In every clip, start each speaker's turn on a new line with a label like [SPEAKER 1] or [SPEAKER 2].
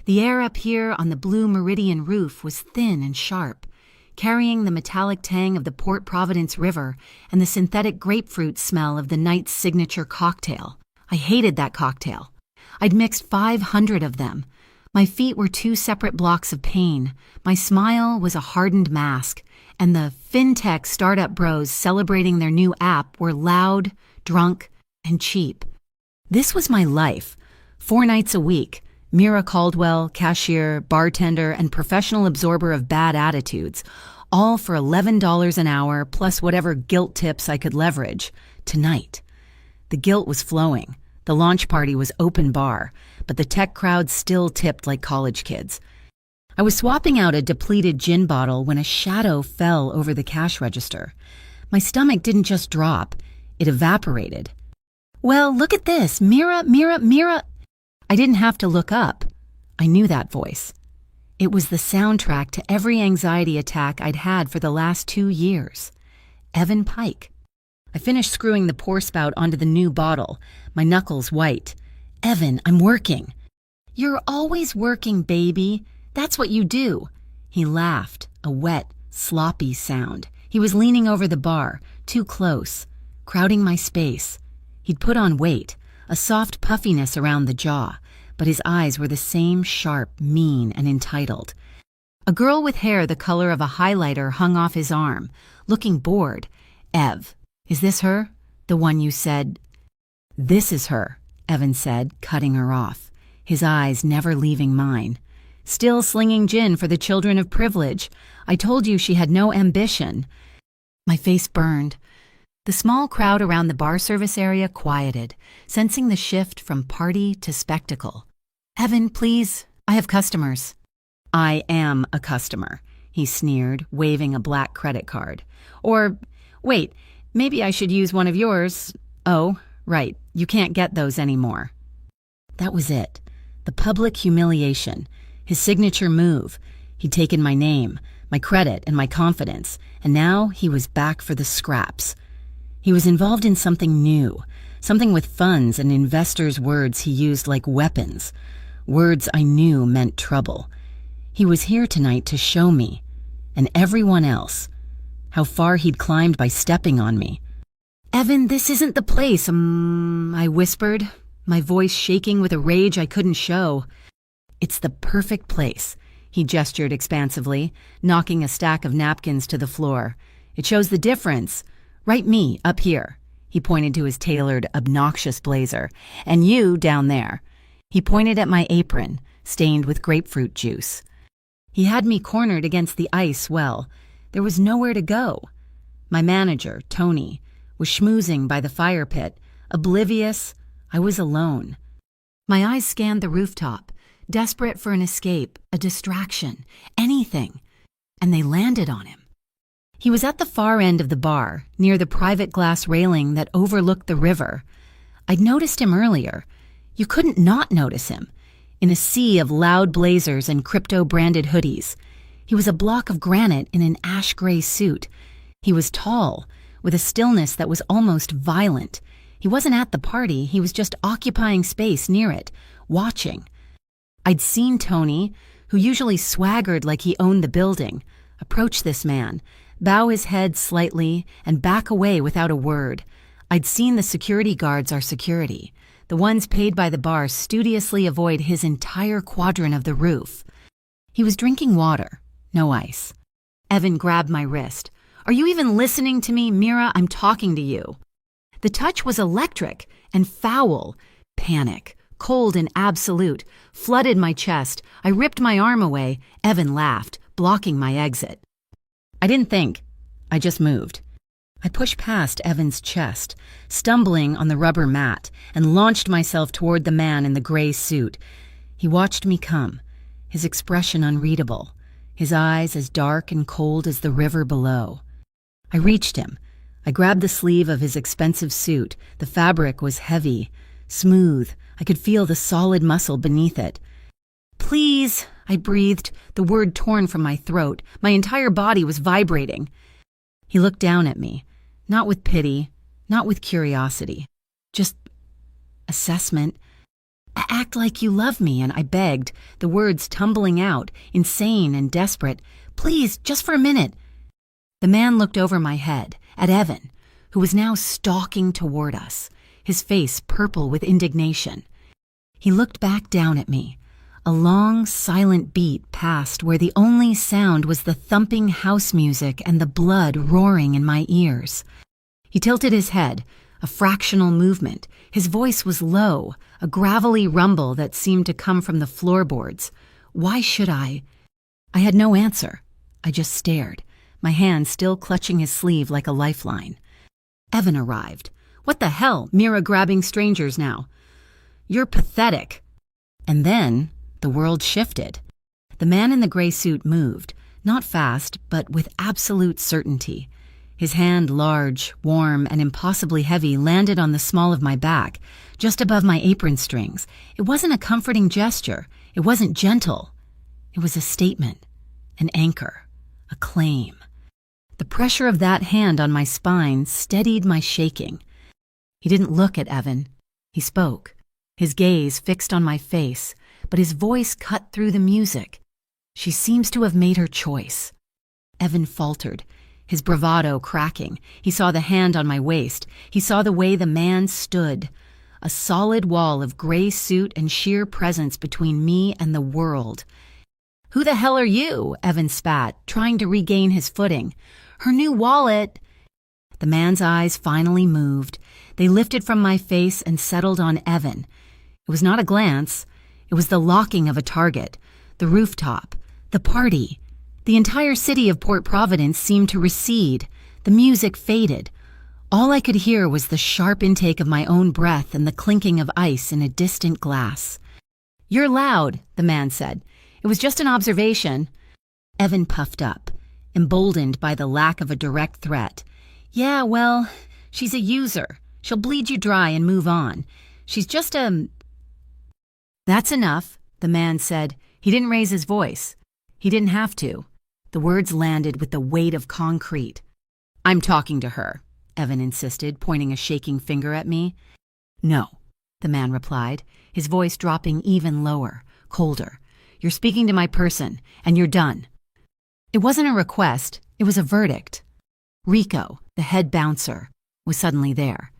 [SPEAKER 1] The air up here on the blue meridian roof was thin and sharp, carrying the metallic tang of the Port Providence River and the synthetic grapefruit smell of the night's signature cocktail. I hated that cocktail. I'd mixed 500 of them. My feet were two separate blocks of pain. My smile was a hardened mask, and the fintech startup bros celebrating their new app were loud, drunk, and cheap. This was my life. 4 nights a week. Mira Caldwell, cashier, bartender, and professional absorber of bad attitudes, all for $11 an hour plus whatever guilt tips I could leverage. Tonight. The guilt was flowing. The launch party was open bar, but the tech crowd still tipped like college kids. I was swapping out a depleted gin bottle when a shadow fell over the cash register. My stomach didn't just drop, it evaporated. "Well, look at this, Mira, Mira, Mira." I didn't have to look up. I knew that voice. It was the soundtrack to every anxiety attack I'd had for the last 2 years. Evan Pike. I finished screwing the pour spout onto the new bottle, my knuckles white. "Evan, I'm working." "You're always working, baby. That's what you do." He laughed, a wet, sloppy sound. He was leaning over the bar, too close, crowding my space. He'd put on weight, a soft puffiness around the jaw, but his eyes were the same sharp, mean, and entitled. A girl with hair the color of a highlighter hung off his arm, looking bored. "Ev, is this her? The one you said—" "This is her," Evan said, cutting her off, his eyes never leaving mine. "Still slinging gin for the children of privilege. I told you she had no ambition." My face burned. The small crowd around the bar service area quieted, sensing the shift from party to spectacle. "Evan, please, I have customers." "I am a customer," he sneered, waving a black credit card. "Or, wait, maybe I should use one of yours. Oh, right, you can't get those anymore." That was it. The public humiliation. His signature move. He'd taken my name, my credit, and my confidence, and now he was back for the scraps. He was involved in something new, something with funds and investors' words he used like weapons, words I knew meant trouble. He was here tonight to show me, and everyone else, how far he'd climbed by stepping on me. "Evan, this isn't the place, I whispered, my voice shaking with a rage I couldn't show. "It's the perfect place," he gestured expansively, knocking a stack of napkins to the floor. "It shows the difference. Right me, up here." He pointed to his tailored, obnoxious blazer. "And you, down there." He pointed at my apron, stained with grapefruit juice. He had me cornered against the ice well. There was nowhere to go. My manager, Tony, was schmoozing by the fire pit, oblivious. I was alone. My eyes scanned the rooftop, desperate for an escape, a distraction, anything. And they landed on him. He was at the far end of the bar, near the private glass railing that overlooked the river. I'd noticed him earlier. You couldn't not notice him. In a sea of loud blazers and crypto-branded hoodies. He was a block of granite in an ash-gray suit. He was tall, with a stillness that was almost violent. He wasn't at the party, he was just occupying space near it, watching. I'd seen Tony, who usually swaggered like he owned the building, approach this man, bow his head slightly, and back away without a word. I'd seen the security guards our security, the ones paid by the bar studiously avoid his entire quadrant of the roof. He was drinking water, no ice. Evan grabbed my wrist. "Are you even listening to me, Mira? I'm talking to you." The touch was electric and foul. Panic, cold and absolute, flooded my chest. I ripped my arm away. Evan laughed, blocking my exit. I didn't think. I just moved. I pushed past Evan's chest, stumbling on the rubber mat, and launched myself toward the man in the gray suit. He watched me come, his expression unreadable, his eyes as dark and cold as the river below. I reached him. I grabbed the sleeve of his expensive suit. The fabric was heavy, smooth. I could feel the solid muscle beneath it. "Please," I breathed, the word torn from my throat. My entire body was vibrating. He looked down at me, not with pity, not with curiosity, just assessment. Act like you love me," and I begged, the words tumbling out, insane and desperate. "Please, just for a minute." The man looked over my head, at Evan, who was now stalking toward us, his face purple with indignation. He looked back down at me. A long, silent beat passed where the only sound was the thumping house music and the blood roaring in my ears. He tilted his head, a fractional movement. His voice was low, a gravelly rumble that seemed to come from the floorboards. Why should I? I had no answer. I just stared, my hand still clutching his sleeve like a lifeline. Evan arrived. "What the hell, mirror-grabbing strangers now?" "You're pathetic." And then the world shifted. The man in the gray suit moved, not fast, but with absolute certainty. His hand, large, warm, and impossibly heavy, landed on the small of my back, just above my apron strings. It wasn't a comforting gesture. It wasn't gentle. It was a statement, an anchor, a claim. The pressure of that hand on my spine steadied my shaking. He didn't look at Evan. He spoke, his gaze fixed on my face, but his voice cut through the music. "She seems to have made her choice." Evan faltered, his bravado cracking. He saw the hand on my waist. He saw the way the man stood. A solid wall of gray suit and sheer presence between me and the world. "Who the hell are you?" Evan spat, trying to regain his footing. "Her new wallet." The man's eyes finally moved. They lifted from my face and settled on Evan. It was not a glance. It was the locking of a target, the rooftop, the party. The entire city of Port Providence seemed to recede. The music faded. All I could hear was the sharp intake of my own breath and the clinking of ice in a distant glass. "You're loud," the man said. "It was just an observation." Evan puffed up, emboldened by the lack of a direct threat. "Yeah, well, she's a user. She'll bleed you dry and move on. She's just a—" "That's enough," the man said. He didn't raise his voice. He didn't have to. The words landed with the weight of concrete. "I'm talking to her," Evan insisted, pointing a shaking finger at me. "No," the man replied, his voice dropping even lower, colder. "You're speaking to my person, and you're done." It wasn't a request, it was a verdict. Rico, the head bouncer, was suddenly there.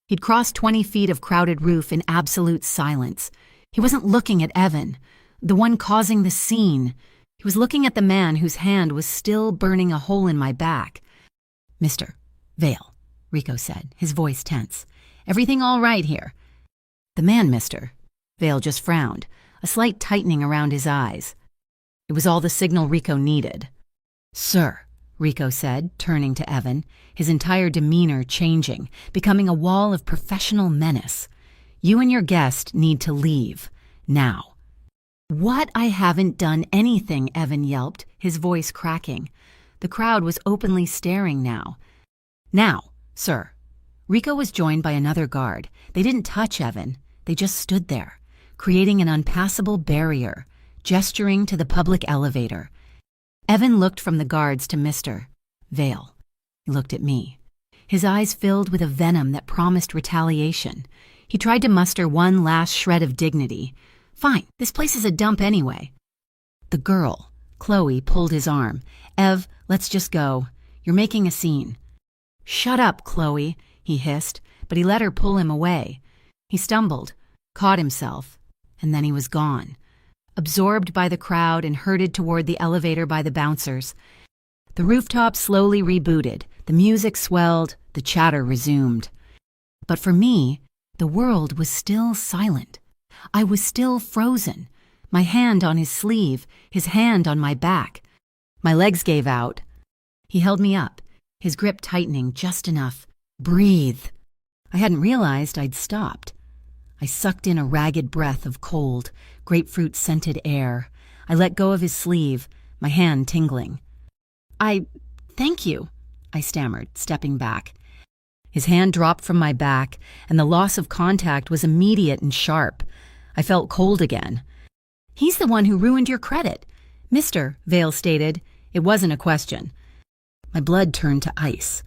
[SPEAKER 1] He'd crossed 20 feet of crowded roof in absolute silence. He wasn't looking at Evan, the one causing the scene. He was looking at the man whose hand was still burning a hole in my back. "Mr. Vale," Rico said, his voice tense. "Everything all right here?" "The man, mister." Vale just frowned, a slight tightening around his eyes. It was all the signal Rico needed. "Sir," Rico said, turning to Evan, his entire demeanor changing, becoming a wall of professional menace. "You and your guest need to leave. Now." "What? I haven't done anything," Evan yelped, his voice cracking. The crowd was openly staring now. "Now, sir." Rico was joined by another guard. They didn't touch Evan. They just stood there, creating an unpassable barrier, gesturing to the public elevator. Evan looked from the guards to Mr. Vale. He looked at me. His eyes filled with a venom that promised retaliation. He tried to muster one last shred of dignity. "Fine, this place is a dump anyway." The girl, Chloe, pulled his arm. "Ev, let's just go. You're making a scene." "Shut up, Chloe," he hissed, but he let her pull him away. He stumbled, caught himself, and then he was gone, absorbed by the crowd and herded toward the elevator by the bouncers. The rooftop slowly rebooted, the music swelled, the chatter resumed. But for me, the world was still silent. I was still frozen, my hand on his sleeve, his hand on my back. My legs gave out. He held me up, his grip tightening just enough. "Breathe." I hadn't realized I'd stopped. I sucked in a ragged breath of cold, grapefruit-scented air. I let go of his sleeve, my hand tingling. Thank you," I stammered, stepping back. His hand dropped from my back, and the loss of contact was immediate and sharp. I felt cold again. "He's the one who ruined your credit." "Mr. Vale stated." It wasn't a question. My blood turned to ice.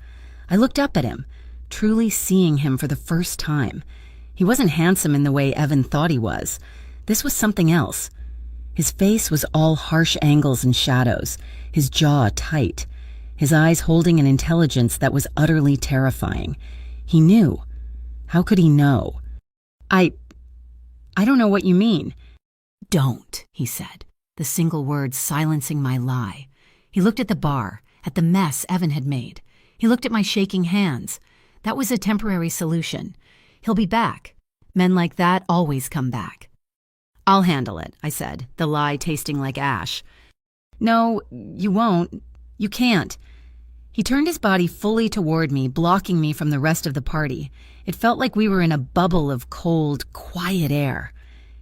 [SPEAKER 1] I looked up at him, truly seeing him for the first time. He wasn't handsome in the way Evan thought he was. This was something else. His face was all harsh angles and shadows, his jaw tight, his eyes holding an intelligence that was utterly terrifying. He knew. How could he know? I don't know what you mean. Don't, he said, the single word silencing my lie. He looked at the bar, at the mess Evan had made. He looked at my shaking hands. That was a temporary solution. He'll be back. Men like that always come back. I'll handle it, I said, the lie tasting like ash. No, you won't. You can't. He turned his body fully toward me, blocking me from the rest of the party. It felt like we were in a bubble of cold, quiet air.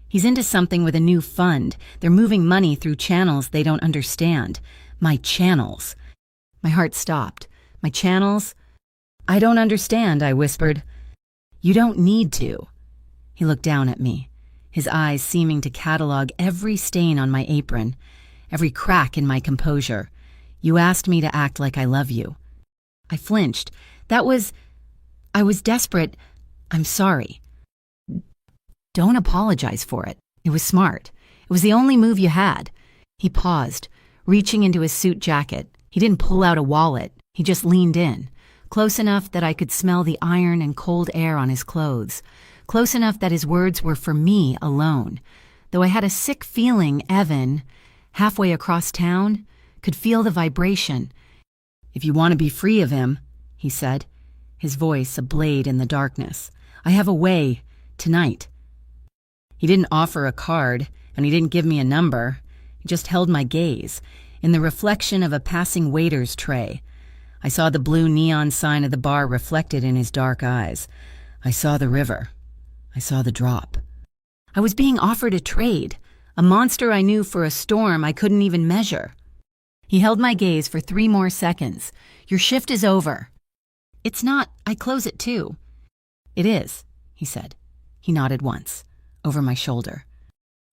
[SPEAKER 1] He's into something with a new fund. They're moving money through channels they don't understand. My channels. My heart stopped. My channels? I don't understand, I whispered. You don't need to. He looked down at me, his eyes seeming to catalog every stain on my apron, every crack in my composure. You asked me to act like I love you. I flinched. I was desperate. I'm sorry. Don't apologize for it. It was smart. It was the only move you had. He paused, reaching into his suit jacket. He didn't pull out a wallet. He just leaned in, close enough that I could smell the iron and cold air on his clothes, close enough that his words were for me alone, though I had a sick feeling Evan, halfway across town, could feel the vibration. If you want to be free of him, he said, his voice a blade in the darkness, I have a way, tonight. He didn't offer a card, and he didn't give me a number. He just held my gaze, in the reflection of a passing waiter's tray. I saw the blue neon sign of the bar reflected in his dark eyes. I saw the river. I saw the drop. I was being offered a trade, a monster I knew for a storm I couldn't even measure. He held my gaze for 3 more seconds. Your shift is over. It's not. I close at 2. It is, he said. He nodded once, over my shoulder.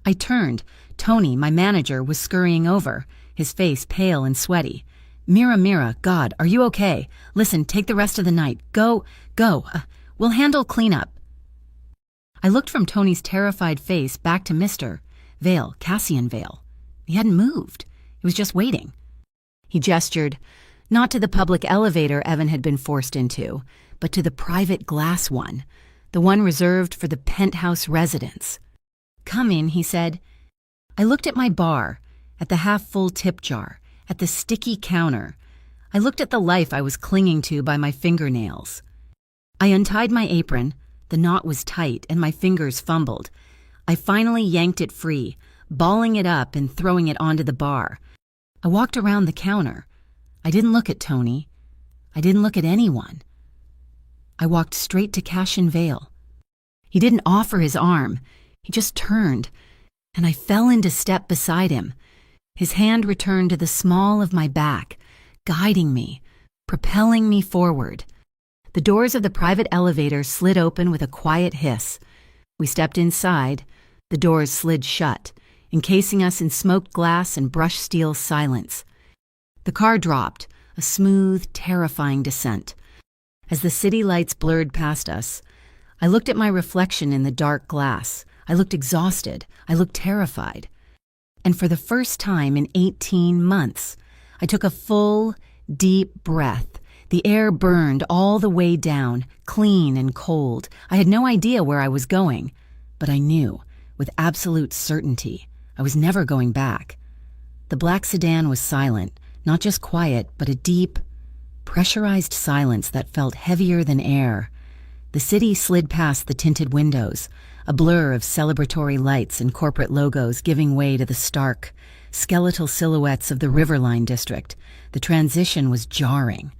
[SPEAKER 1] I turned. Tony, my manager, was scurrying over, his face pale and sweaty. Mira, God, are you okay? Listen, take the rest of the night. Go. We'll handle cleanup. I looked from Tony's terrified face back to Mr. Vale, Cassian Vale. He hadn't moved. He was just waiting. He gestured, not to the public elevator Evan had been forced into, but to the private glass one, the one reserved for the penthouse residents. Come in, he said. I looked at my bar, at the half-full tip jar, at the sticky counter. I looked at the life I was clinging to by my fingernails. I untied my apron. The knot was tight, and my fingers fumbled. I finally yanked it free, balling it up and throwing it onto the bar. I walked around the counter. I didn't look at Tony. I didn't look at anyone. I walked straight to Cassian Vale. He didn't offer his arm. He just turned, and I fell into step beside him. His hand returned to the small of my back, guiding me, propelling me forward. The doors of the private elevator slid open with a quiet hiss. We stepped inside. The doors slid shut, encasing us in smoked glass and brushed steel silence. The car dropped, a smooth, terrifying descent. As the city lights blurred past us, I looked at my reflection in the dark glass. I looked exhausted. I looked terrified. And for the first time in 18 months, I took a full, deep breath. The air burned all the way down, clean and cold. I had no idea where I was going, but I knew, with absolute certainty, I was never going back. The black sedan was silent, not just quiet, but a deep, pressurized silence that felt heavier than air. The city slid past the tinted windows, a blur of celebratory lights and corporate logos giving way to the stark, skeletal silhouettes of the Riverline district. The transition was jarring.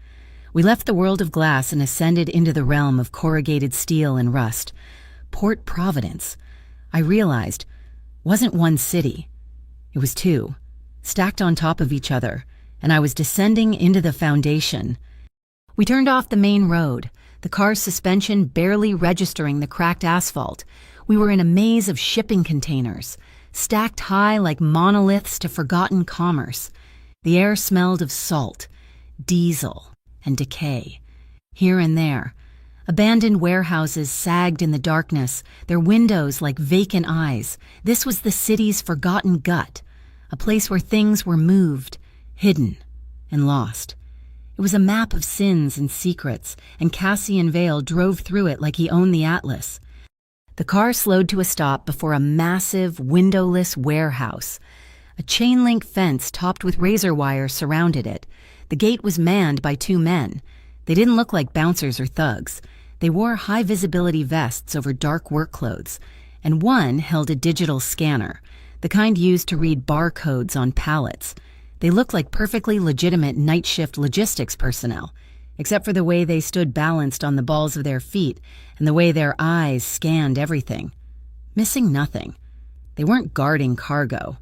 [SPEAKER 1] We left the world of glass and ascended into the realm of corrugated steel and rust. Port Providence, I realized, wasn't one city. It was 2, stacked on top of each other, and I was descending into the foundation. We turned off the main road, the car's suspension barely registering the cracked asphalt. We were in a maze of shipping containers, stacked high like monoliths to forgotten commerce. The air smelled of salt, diesel, and decay. Here and there, Abandoned warehouses sagged in the darkness, their windows like vacant eyes. This was the city's forgotten gut, a place where things were moved, hidden, and lost. It was a map of sins and secrets, and Cassian Vale drove through it like he owned the atlas. The car slowed to a stop before a massive, windowless warehouse. A chain-link fence topped with razor wire surrounded it. The gate was manned by 2 men. They didn't look like bouncers or thugs. They wore high-visibility vests over dark work clothes, and one held a digital scanner, the kind used to read barcodes on pallets. They looked like perfectly legitimate night shift logistics personnel, except for the way they stood balanced on the balls of their feet and the way their eyes scanned everything. Missing nothing. They weren't guarding cargo.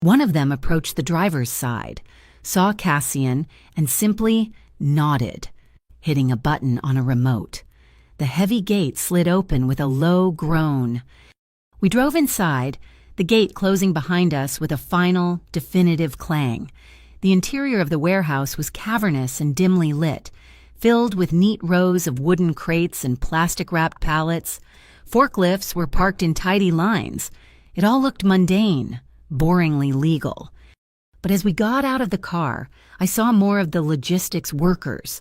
[SPEAKER 1] One of them approached the driver's side, saw Cassian, and simply nodded, hitting a button on a remote. The heavy gate slid open with a low groan. We drove inside, the gate closing behind us with a final, definitive clang. The interior of the warehouse was cavernous and dimly lit, filled with neat rows of wooden crates and plastic-wrapped pallets. Forklifts were parked in tidy lines. It all looked mundane, boringly legal. But as we got out of the car, I saw more of the logistics workers.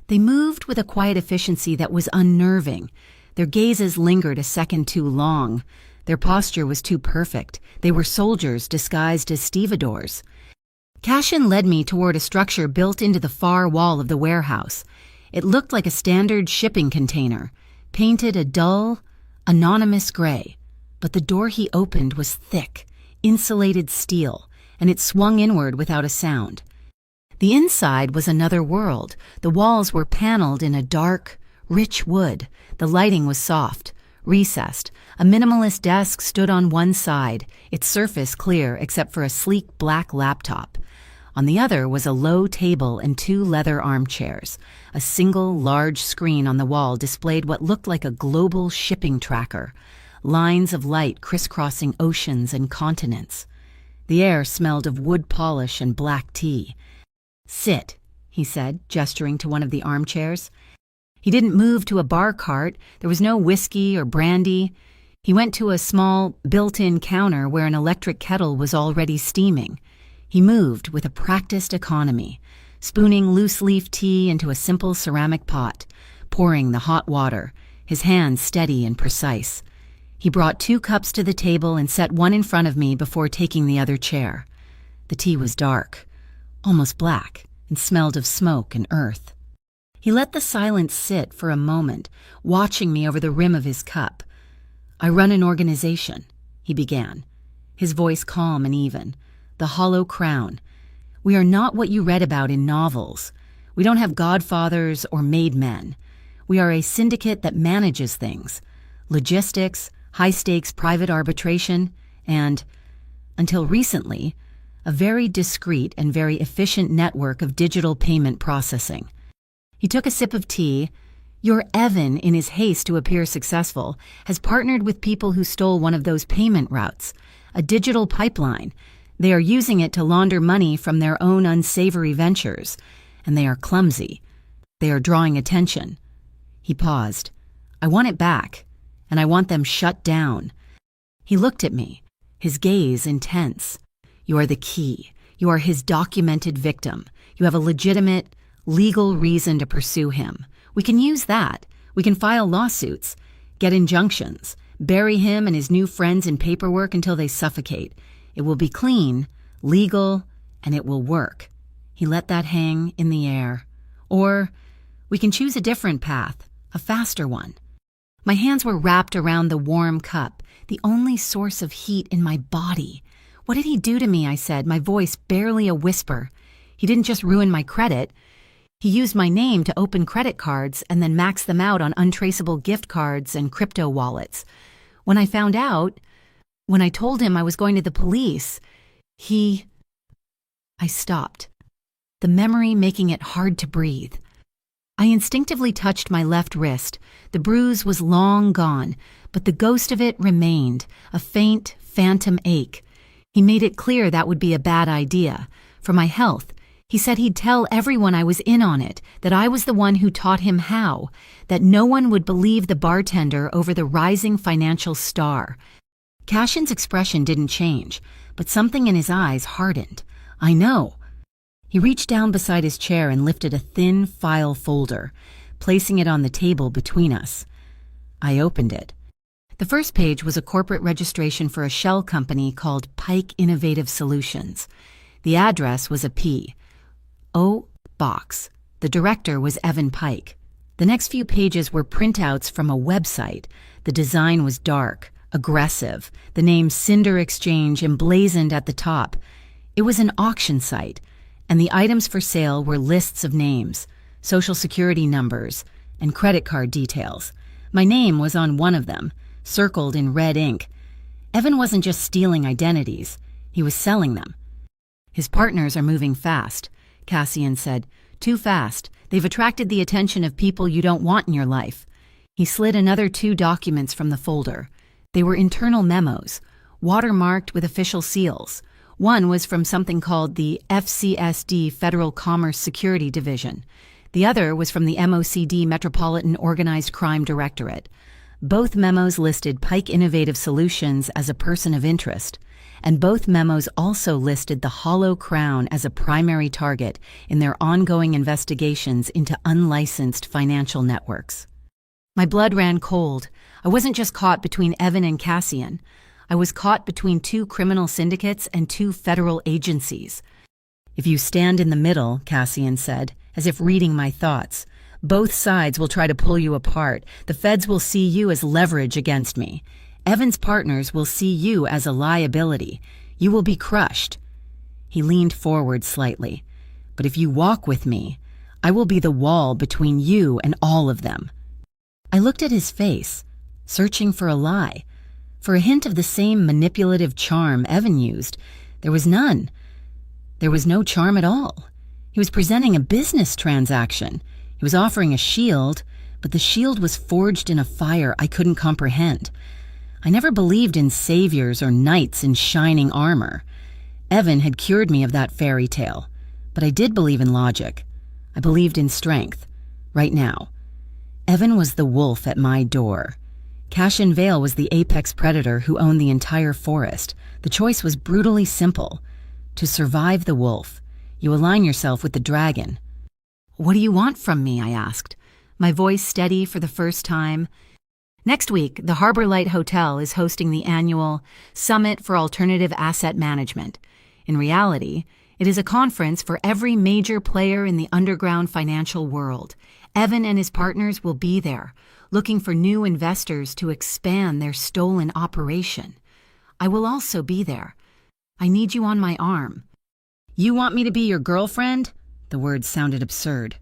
[SPEAKER 1] They moved with a quiet efficiency that was unnerving. Their gazes lingered a second too long. Their posture was too perfect. They were soldiers disguised as stevedores. Cassian led me toward a structure built into the far wall of the warehouse. It looked like a standard shipping container, painted a dull, anonymous gray. But the door he opened was thick, insulated steel, and it swung inward without a sound. The inside was another world. The walls were paneled in a dark, rich wood. The lighting was soft, recessed. A minimalist desk stood on one side, its surface clear except for a sleek black laptop. On the other was a low table and 2 leather armchairs. A single, large screen on the wall displayed what looked like a global shipping tracker, lines of light crisscrossing oceans and continents. The air smelled of wood polish and black tea. "Sit," he said, gesturing to one of the armchairs. He didn't move to a bar cart. There was no whiskey or brandy. He went to a small, built-in counter where an electric kettle was already steaming. He moved with a practiced economy, spooning loose-leaf tea into a simple ceramic pot, pouring the hot water, his hands steady and precise. He brought 2 cups to the table and set one in front of me before taking the other chair. The tea was dark, almost black, and smelled of smoke and earth. He let the silence sit for a moment, watching me over the rim of his cup. "I run an organization," he began, his voice calm and even. "The Hollow Crown. We are not what you read about in novels. We don't have godfathers or made men. We are a syndicate that manages things. Logistics, high-stakes private arbitration, and, until recently, a very discreet and very efficient network of digital payment processing." He took a sip of tea. "Your Evan, in his haste to appear successful, has partnered with people who stole one of those payment routes, a digital pipeline. They are using it to launder money from their own unsavory ventures, and they are clumsy. They are drawing attention." He paused. "I want it back, and I want them shut down." He looked at me, his gaze intense. "You are the key. You are his documented victim. You have a legitimate, legal reason to pursue him. We can use that. We can file lawsuits, get injunctions, bury him and his new friends in paperwork until they suffocate. It will be clean, legal, and it will work." He let that hang in the air. "Or we can choose a different path, a faster one." My hands were wrapped around the warm cup, the only source of heat in my body. "What did he do to me?" I said, my voice barely a whisper. "He didn't just ruin my credit. He used my name to open credit cards and then max them out on untraceable gift cards and crypto wallets. When I found out, when I told him I was going to the police, he—" I stopped, the memory making it hard to breathe. I instinctively touched my left wrist. The bruise was long gone, but the ghost of it remained, a faint, phantom ache. He made it clear that would be a bad idea. For my health, He said he'd tell everyone I was in on it, that I was the one who taught him how, that no one would believe the bartender over the rising financial star. Cashin's expression didn't change, but something in his eyes hardened. I know. He reached down beside his chair and lifted a thin file folder, placing it on the table between us. I opened it. The first page was a corporate registration for a shell company called Pike Innovative Solutions. The address was a P.O. box. The director was Evan Pike. The next few pages were printouts from a website. The design was dark, aggressive, the name Cinder Exchange emblazoned at the top. It was an auction site, and the items for sale were lists of names, social security numbers, and credit card details. My name was on one of them, circled in red ink. Evan wasn't just stealing identities, he was selling them. His partners are moving fast, Cassian said. Too fast. They've attracted the attention of people you don't want in your life. He slid another 2 documents from the folder. They were internal memos, watermarked with official seals. One was from something called the FCSD Federal Commerce Security Division. The other was from the MOCD Metropolitan Organized Crime Directorate. Both memos listed Pike Innovative Solutions as a person of interest, and both memos also listed the Hollow Crown as a primary target in their ongoing investigations into unlicensed financial networks. My blood ran cold. I wasn't just caught between Evan and Cassian. I was caught between 2 criminal syndicates and 2 federal agencies. If you stand in the middle, Cassian said, as if reading my thoughts, both sides will try to pull you apart. The feds will see you as leverage against me. Evan's partners will see you as a liability. You will be crushed. He leaned forward slightly. But if you walk with me, I will be the wall between you and all of them. I looked at his face, searching for a lie. For a hint of the same manipulative charm Evan used, there was none. There was no charm at all. He was presenting a business transaction. He was offering a shield, but the shield was forged in a fire I couldn't comprehend. I never believed in saviors or knights in shining armor. Evan had cured me of that fairy tale, but I did believe in logic. I believed in strength. Right now. Evan was the wolf at my door. Cashin Vale was the apex predator who owned the entire forest. The choice was brutally simple. To survive the wolf, you align yourself with the dragon. What do you want from me? I asked, my voice steady for the first time. Next week, the Harbor Light Hotel is hosting the annual Summit for Alternative Asset Management. In reality, it is a conference for every major player in the underground financial world. Evan and his partners will be there, looking for new investors to expand their stolen operation. I will also be there. I need you on my arm. You want me to be your girlfriend? The words sounded absurd.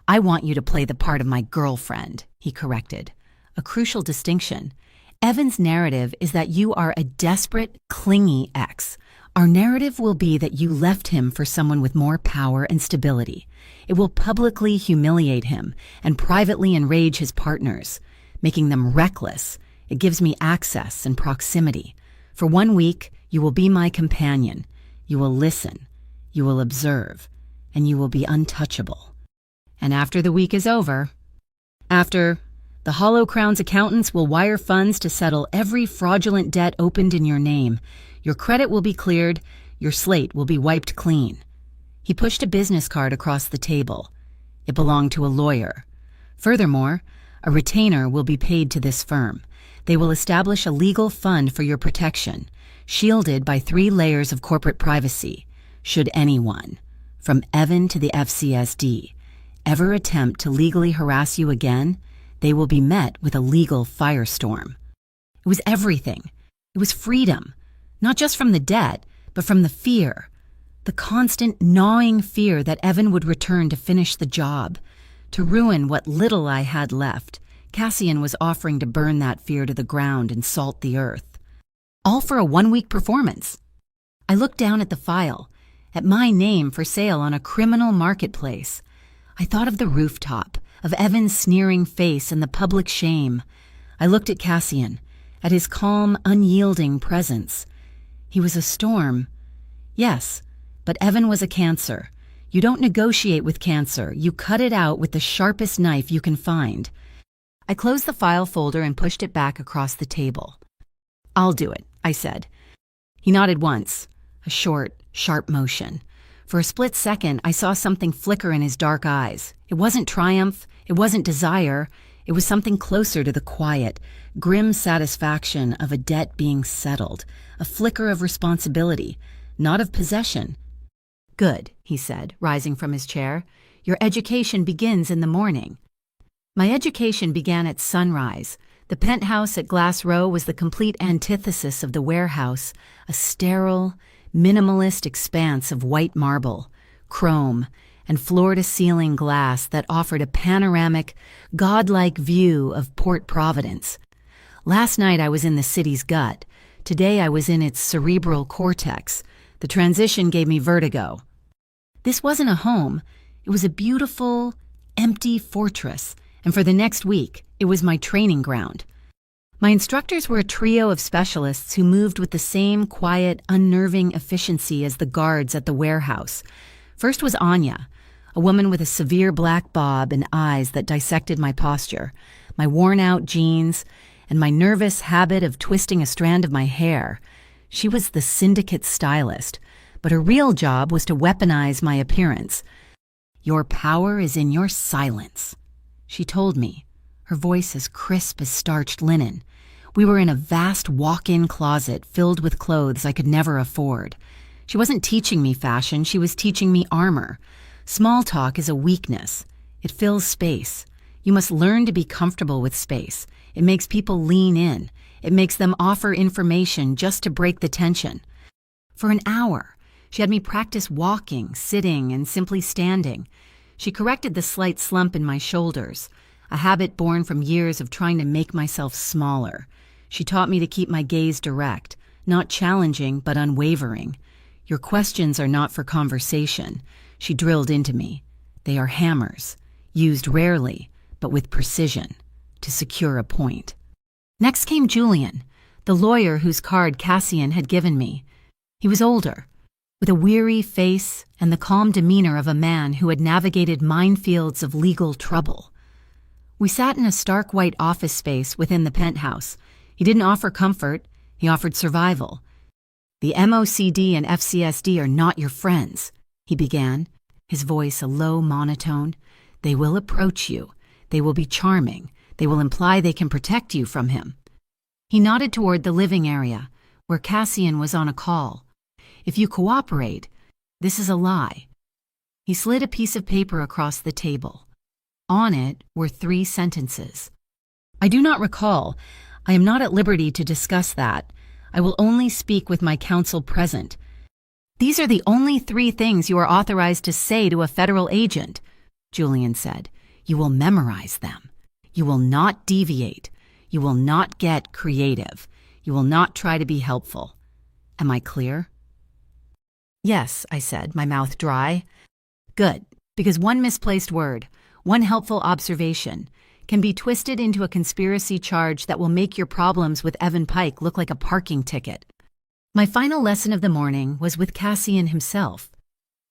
[SPEAKER 1] I want you to play the part of my girlfriend, he corrected. A crucial distinction. Evan's narrative is that you are a desperate, clingy ex. Our narrative will be that you left him for someone with more power and stability. It will publicly humiliate him and privately enrage his partners, making them reckless. It gives me access and proximity. For 1 week, you will be my companion. You will listen. You will observe. And you will be untouchable. And after the week is over, the Hollow Crown's accountants will wire funds to settle every fraudulent debt opened in your name. Your credit will be cleared. Your slate will be wiped clean. He pushed a business card across the table. It belonged to a lawyer. Furthermore, a retainer will be paid to this firm. They will establish a legal fund for your protection, shielded by 3 layers of corporate privacy. Should anyone, from Evan to the FCSD, ever attempt to legally harass you again, they will be met with a legal firestorm. It was everything. It was freedom, not just from the debt, but from the fear, the constant gnawing fear that Evan would return to finish the job, to ruin what little I had left. Cassian was offering to burn that fear to the ground and salt the earth. All for a 1-week performance. I looked down at the file, at my name for sale on a criminal marketplace. I thought of the rooftop, of Evan's sneering face and the public shame. I looked at Cassian, at his calm, unyielding presence. He was a storm. Yes, but Evan was a cancer. You don't negotiate with cancer. You cut it out with the sharpest knife you can find. I closed the file folder and pushed it back across the table. I'll do it, I said. He nodded once, a short, sharp motion. For a split second, I saw something flicker in his dark eyes. It wasn't triumph, it wasn't desire, it was something closer to the quiet, grim satisfaction of a debt being settled, a flicker of responsibility, not of possession. Good, he said, rising from his chair. Your education begins in the morning. My education began at sunrise. The penthouse at Glass Row was the complete antithesis of the warehouse, a sterile, minimalist expanse of white marble, chrome, and floor-to-ceiling glass that offered a panoramic, godlike view of Port Providence. Last night I was in the city's gut. Today I was in its cerebral cortex. The transition gave me vertigo. This wasn't a home. It was a beautiful, empty fortress, and for the next week, it was my training ground. My instructors were a trio of specialists who moved with the same quiet, unnerving efficiency as the guards at the warehouse. First was Anya, a woman with a severe black bob and eyes that dissected my posture, my worn-out jeans, and my nervous habit of twisting a strand of my hair. She was the syndicate stylist, but her real job was to weaponize my appearance. Your power is in your silence, she told me, her voice as crisp as starched linen. We were in a vast walk-in closet filled with clothes I could never afford. She wasn't teaching me fashion, she was teaching me armor. Small talk is a weakness. It fills space. You must learn to be comfortable with space. It makes people lean in. It makes them offer information just to break the tension. For an hour, she had me practice walking, sitting, and simply standing. She corrected the slight slump in my shoulders, a habit born from years of trying to make myself smaller. She taught me to keep my gaze direct, not challenging but unwavering. Your questions are not for conversation, she drilled into me. They are hammers, used rarely, but with precision, to secure a point. Next came Julian, the lawyer whose card Cassian had given me. He was older, with a weary face and the calm demeanor of a man who had navigated minefields of legal trouble. We sat in a stark white office space within the penthouse. He didn't offer comfort, he offered survival. The MOCD and FCSD are not your friends, he began, his voice a low monotone. They will approach you. They will be charming. They will imply they can protect you from him. He nodded toward the living area, where Cassian was on a call. If you cooperate, this is a lie. He slid a piece of paper across the table. On it were 3 sentences. I do not recall. I am not at liberty to discuss that. I will only speak with my counsel present. These are the only 3 things you are authorized to say to a federal agent, Julian said. You will memorize them. You will not deviate. You will not get creative. You will not try to be helpful. Am I clear? Yes, I said, my mouth dry. Good, because one misplaced word, one helpful observation, can be twisted into a conspiracy charge that will make your problems with Evan Pike look like a parking ticket. My final lesson of the morning was with Cassian himself.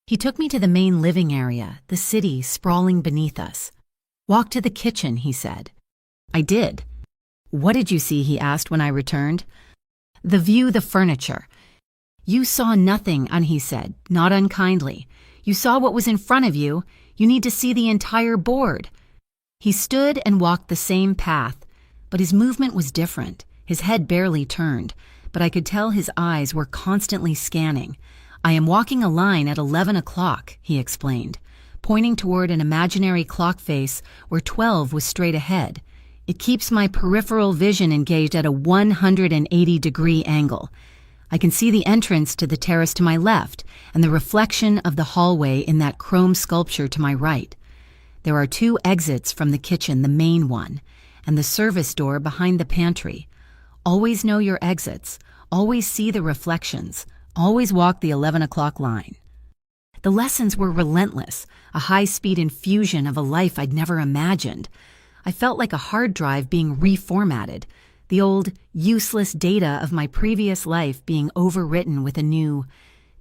[SPEAKER 1] He took me to the main living area, the city sprawling beneath us. Walk to the kitchen, he said. I did. What did you see, he asked when I returned. The view, the furniture. You saw nothing, he said, not unkindly. You saw what was in front of you. You need to see the entire board. He stood and walked the same path, but his movement was different. His head barely turned, but I could tell his eyes were constantly scanning. I am walking a line at 11 o'clock, he explained, pointing toward an imaginary clock face where 12 was straight ahead. It keeps my peripheral vision engaged at a 180-degree angle. I can see the entrance to the terrace to my left and the reflection of the hallway in that chrome sculpture to my right. There are 2 exits from the kitchen, the main one, and the service door behind the pantry. Always know your exits, always see the reflections, always walk the 11 o'clock line. The lessons were relentless, a high-speed infusion of a life I'd never imagined. I felt like a hard drive being reformatted, the old, useless data of my previous life being overwritten with a new,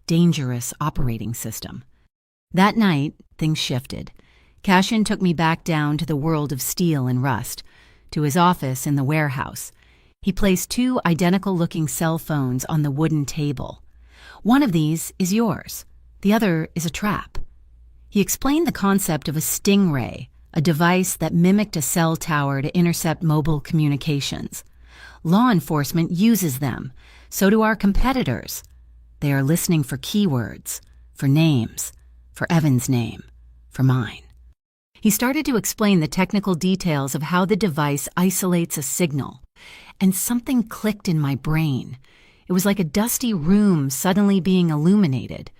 [SPEAKER 1] dangerous operating system. That night, things shifted. Cassian took me back down to the world of steel and rust, to his office in the warehouse. He placed 2 identical-looking cell phones on the wooden table. One of these is yours. The other is a trap. He explained the concept of a stingray, a device that mimicked a cell tower to intercept mobile communications. Law enforcement uses them. So do our competitors. They are listening for keywords, for names, for Evan's name, for mine. He started to explain the technical details of how the device isolates a signal, and something clicked in my brain. It was like a dusty room suddenly being illuminated.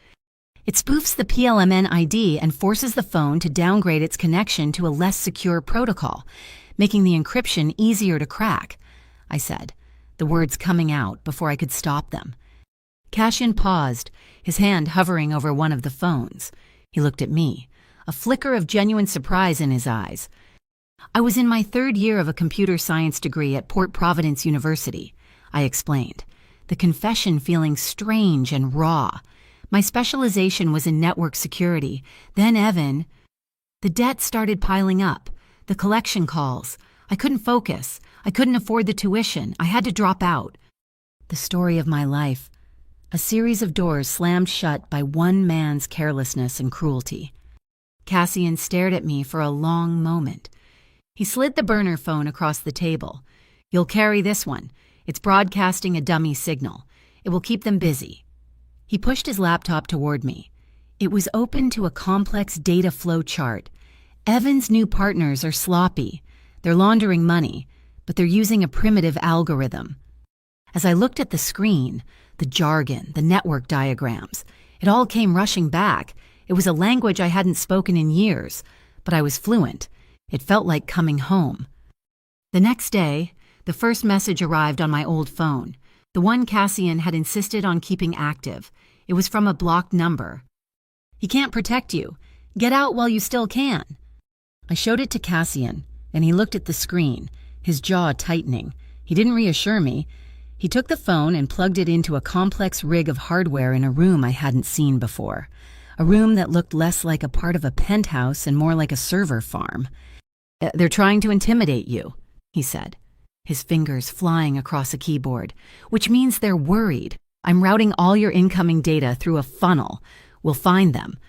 [SPEAKER 1] It spoofs the PLMN ID and forces the phone to downgrade its connection to a less secure protocol, making the encryption easier to crack, I said, the words coming out before I could stop them. Cassian paused, his hand hovering over one of the phones. He looked at me, a flicker of genuine surprise in his eyes. I was in my 3rd year of a computer science degree at Port Providence University, I explained, the confession feeling strange and raw. My specialization was in network security. Then Evan. The debt started piling up, the collection calls. I couldn't focus. I couldn't afford the tuition. I had to drop out. The story of my life. A series of doors slammed shut by one man's carelessness and cruelty. Cassian stared at me for a long moment. He slid the burner phone across the table. You'll carry this one. It's broadcasting a dummy signal. It will keep them busy. He pushed his laptop toward me. It was open to a complex data flow chart. Evan's new partners are sloppy. They're laundering money, but they're using a primitive algorithm. As I looked at the screen, the jargon, the network diagrams, it all came rushing back. It was a language I hadn't spoken in years, but I was fluent. It felt like coming home. The next day, the first message arrived on my old phone, the one Cassian had insisted on keeping active. It was from a blocked number. He can't protect you. Get out while you still can. I showed it to Cassian, and he looked at the screen, his jaw tightening. He didn't reassure me. He took the phone and plugged it into a complex rig of hardware in a room I hadn't seen before, a room that looked less like a part of a penthouse and more like a server farm. They're trying to intimidate you, he said, his fingers flying across a keyboard, which means they're worried. I'm routing all your incoming data through a funnel. We'll find them.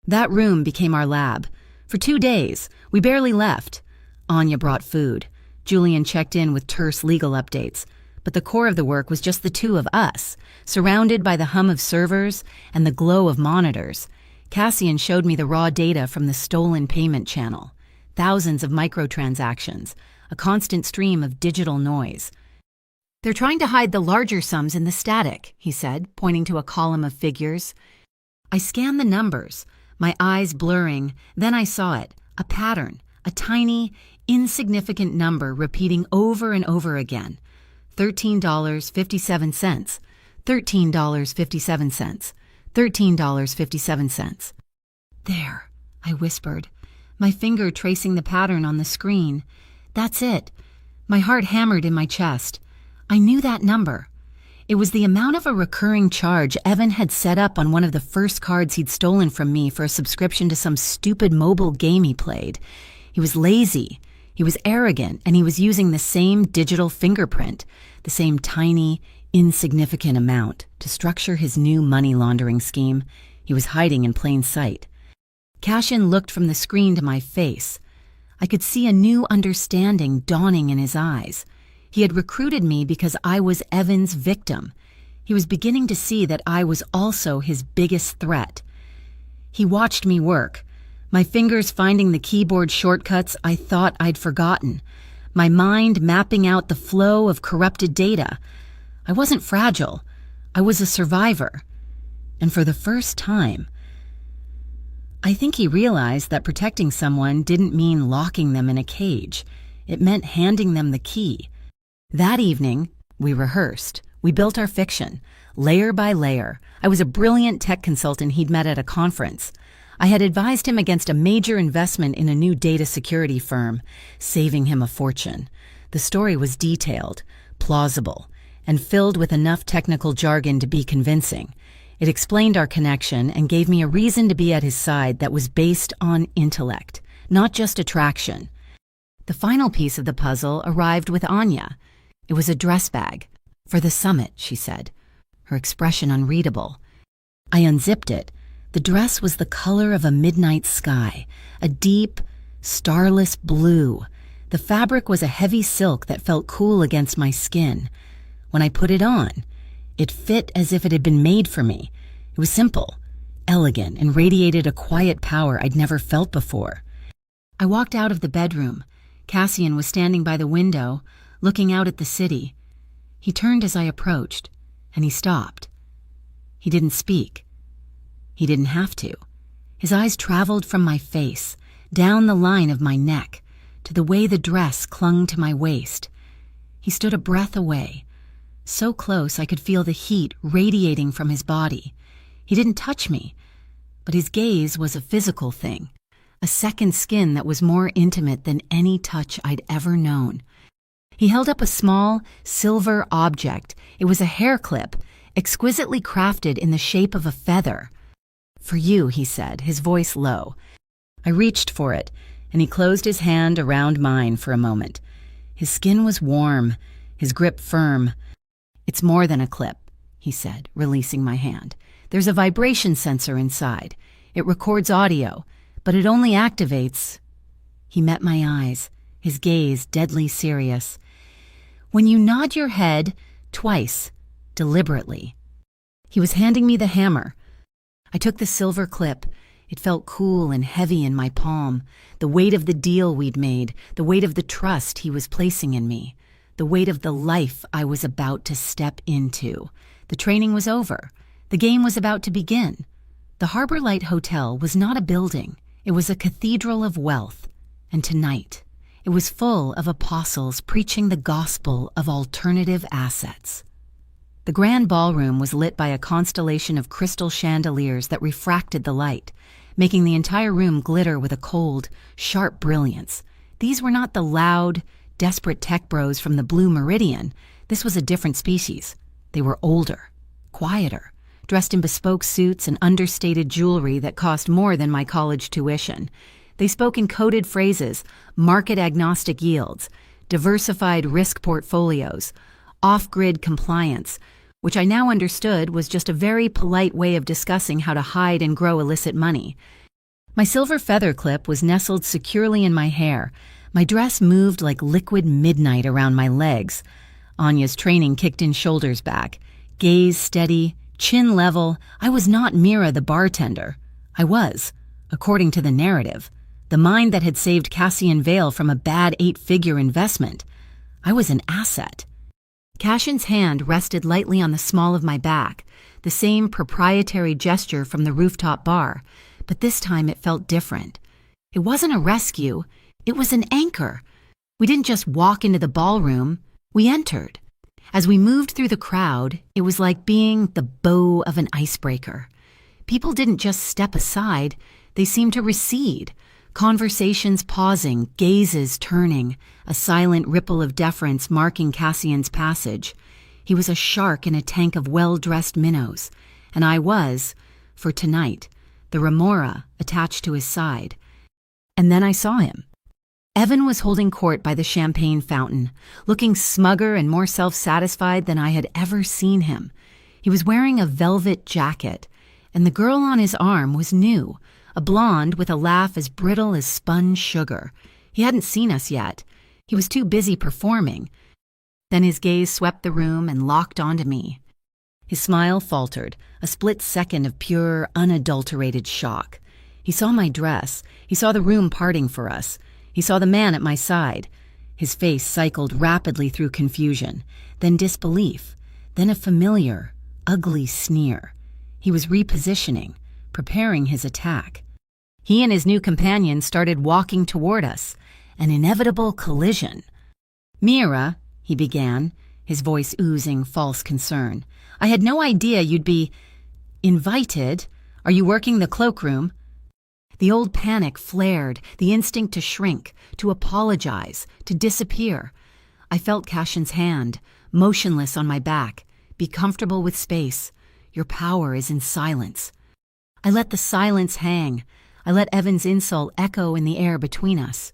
[SPEAKER 1] That room became our lab. For 2 days, we barely left. Anya brought food. Julian checked in with terse legal updates. But the core of the work was just the 2 of us, surrounded by the hum of servers and the glow of monitors. Cassian showed me the raw data from the stolen payment channel. Thousands of microtransactions, a constant stream of digital noise. They're trying to hide the larger sums in the static, he said, pointing to a column of figures. I scanned the numbers, my eyes blurring. Then I saw it, a pattern, a tiny, insignificant number repeating over and over again. $13.57, $13.57, $13.57. There, I whispered, my finger tracing the pattern on the screen. That's it. My heart hammered in my chest. I knew that number. It was the amount of a recurring charge Evan had set up on one of the first cards he'd stolen from me for a subscription to some stupid mobile game he played. He was lazy. He was arrogant, and he was using the same digital fingerprint, the same tiny, insignificant amount, to structure his new money laundering scheme. He was hiding in plain sight. Cassian looked from the screen to my face. I could see a new understanding dawning in his eyes. He had recruited me because I was Evan's victim. He was beginning to see that I was also his biggest threat. He watched me work, my fingers finding the keyboard shortcuts I thought I'd forgotten, my mind mapping out the flow of corrupted data. I wasn't fragile. I was a survivor. And for the first time, I think he realized that protecting someone didn't mean locking them in a cage. It meant handing them the key. That evening, we rehearsed. We built our fiction, layer by layer. I was a brilliant tech consultant he'd met at a conference. I had advised him against a major investment in a new data security firm, saving him a fortune. The story was detailed, plausible, and filled with enough technical jargon to be convincing. It explained our connection and gave me a reason to be at his side that was based on intellect, not just attraction. The final piece of the puzzle arrived with Anya. It was a dress bag. "For the summit," she said, her expression unreadable. I unzipped it. The dress was the color of a midnight sky, a deep, starless blue. The fabric was a heavy silk that felt cool against my skin. When I put it on, it fit as if it had been made for me. It was simple, elegant, and radiated a quiet power I'd never felt before. I walked out of the bedroom. Cassian was standing by the window, looking out at the city. He turned as I approached, and he stopped. He didn't speak. He didn't have to. His eyes traveled from my face, down the line of my neck, to the way the dress clung to my waist. He stood a breath away, so close I could feel the heat radiating from his body. He didn't touch me, but his gaze was a physical thing, a second skin that was more intimate than any touch I'd ever known. He held up a small, silver object. It was a hair clip, exquisitely crafted in the shape of a feather. "For you," he said, his voice low. I reached for it, and he closed his hand around mine for a moment. His skin was warm, his grip firm. "It's more than a clip," he said, releasing my hand. "There's a vibration sensor inside. It records audio, but it only activates—" He met my eyes, his gaze deadly serious. "When you nod your head twice, deliberately." He was handing me the hammer. I took the silver clip. It felt cool and heavy in my palm, the weight of the deal we'd made, the weight of the trust he was placing in me, the weight of the life I was about to step into. The training was over. The game was about to begin. The Harbor Light Hotel was not a building. It was a cathedral of wealth. And tonight, it was full of apostles preaching the gospel of alternative assets. The grand ballroom was lit by a constellation of crystal chandeliers that refracted the light, making the entire room glitter with a cold, sharp brilliance. These were not the loud, desperate tech bros from the Blue Meridian. This was a different species. They were older, quieter, dressed in bespoke suits and understated jewelry that cost more than my college tuition. They spoke in coded phrases, market-agnostic yields, diversified risk portfolios, off-grid compliance, which I now understood was just a very polite way of discussing how to hide and grow illicit money. My silver feather clip was nestled securely in my hair. My dress moved like liquid midnight around my legs. Anya's training kicked in shoulders back. Gaze steady, chin level. I was not Mira the bartender. I was, according to the narrative, the mind that had saved Cassian Vale from a bad 8-figure investment. I was an asset. Cassian's hand rested lightly on the small of my back, the same proprietary gesture from the rooftop bar, but this time it felt different. It wasn't a rescue, it was an anchor. We didn't just walk into the ballroom, we entered. As we moved through the crowd, it was like being the bow of an icebreaker. People didn't just step aside, they seemed to recede. Conversations pausing, gazes turning, a silent ripple of deference marking Cassian's passage. He was a shark in a tank of well-dressed minnows, and I was, for tonight, the remora attached to his side. And then I saw him. Evan was holding court by the champagne fountain, looking smugger and more self-satisfied than I had ever seen him. He was wearing a velvet jacket, and the girl on his arm was new, a blonde with a laugh as brittle as spun sugar. He hadn't seen us yet. He was too busy performing. Then his gaze swept the room and locked onto me. His smile faltered, a split second of pure, unadulterated shock. He saw my dress. He saw the room parting for us. He saw the man at my side. His face cycled rapidly through confusion, then disbelief, then a familiar, ugly sneer. He was repositioning, preparing his attack. He and his new companion started walking toward us, an inevitable collision. "Mira," he began, his voice oozing false concern, "I had no idea you'd be invited. Are you working the cloakroom?" The old panic flared, the instinct to shrink, to apologize, to disappear. I felt Cassian's hand, motionless on my back. "Be comfortable with space. Your power is in silence." I let the silence hang. I let Evan's insult echo in the air between us.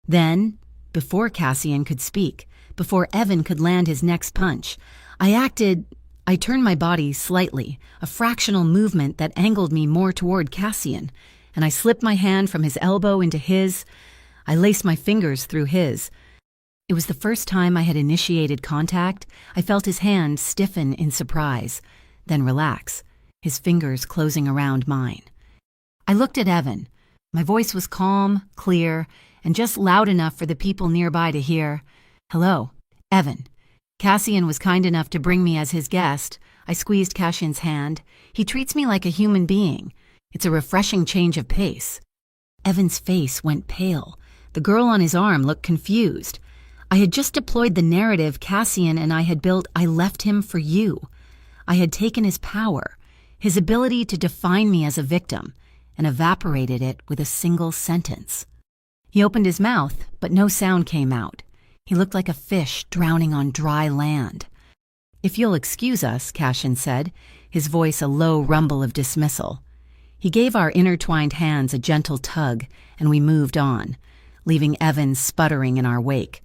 [SPEAKER 1] Then, before Cassian could speak, before Evan could land his next punch, I turned my body slightly, a fractional movement that angled me more toward Cassian, and I slipped my hand from his elbow into his. I laced my fingers through his. It was the first time I had initiated contact. I felt his hand stiffen in surprise, then relax, his fingers closing around mine. I looked at Evan. My voice was calm, clear, and just loud enough for the people nearby to hear. "Hello, Evan." Cassian was kind enough to bring me as his guest. I squeezed Cassian's hand. He treats me like a human being. It's a refreshing change of pace. Evan's face went pale. The girl on his arm looked confused. I had just deployed the narrative Cassian and I had built. I left him for you. I had taken his power, his ability to define me as a victim, and evaporated it with a single sentence. He opened his mouth, but no sound came out. He looked like a fish drowning on dry land. "If you'll excuse us," Cassian said, his voice a low rumble of dismissal. He gave our intertwined hands a gentle tug, and we moved on, leaving Evan sputtering in our wake.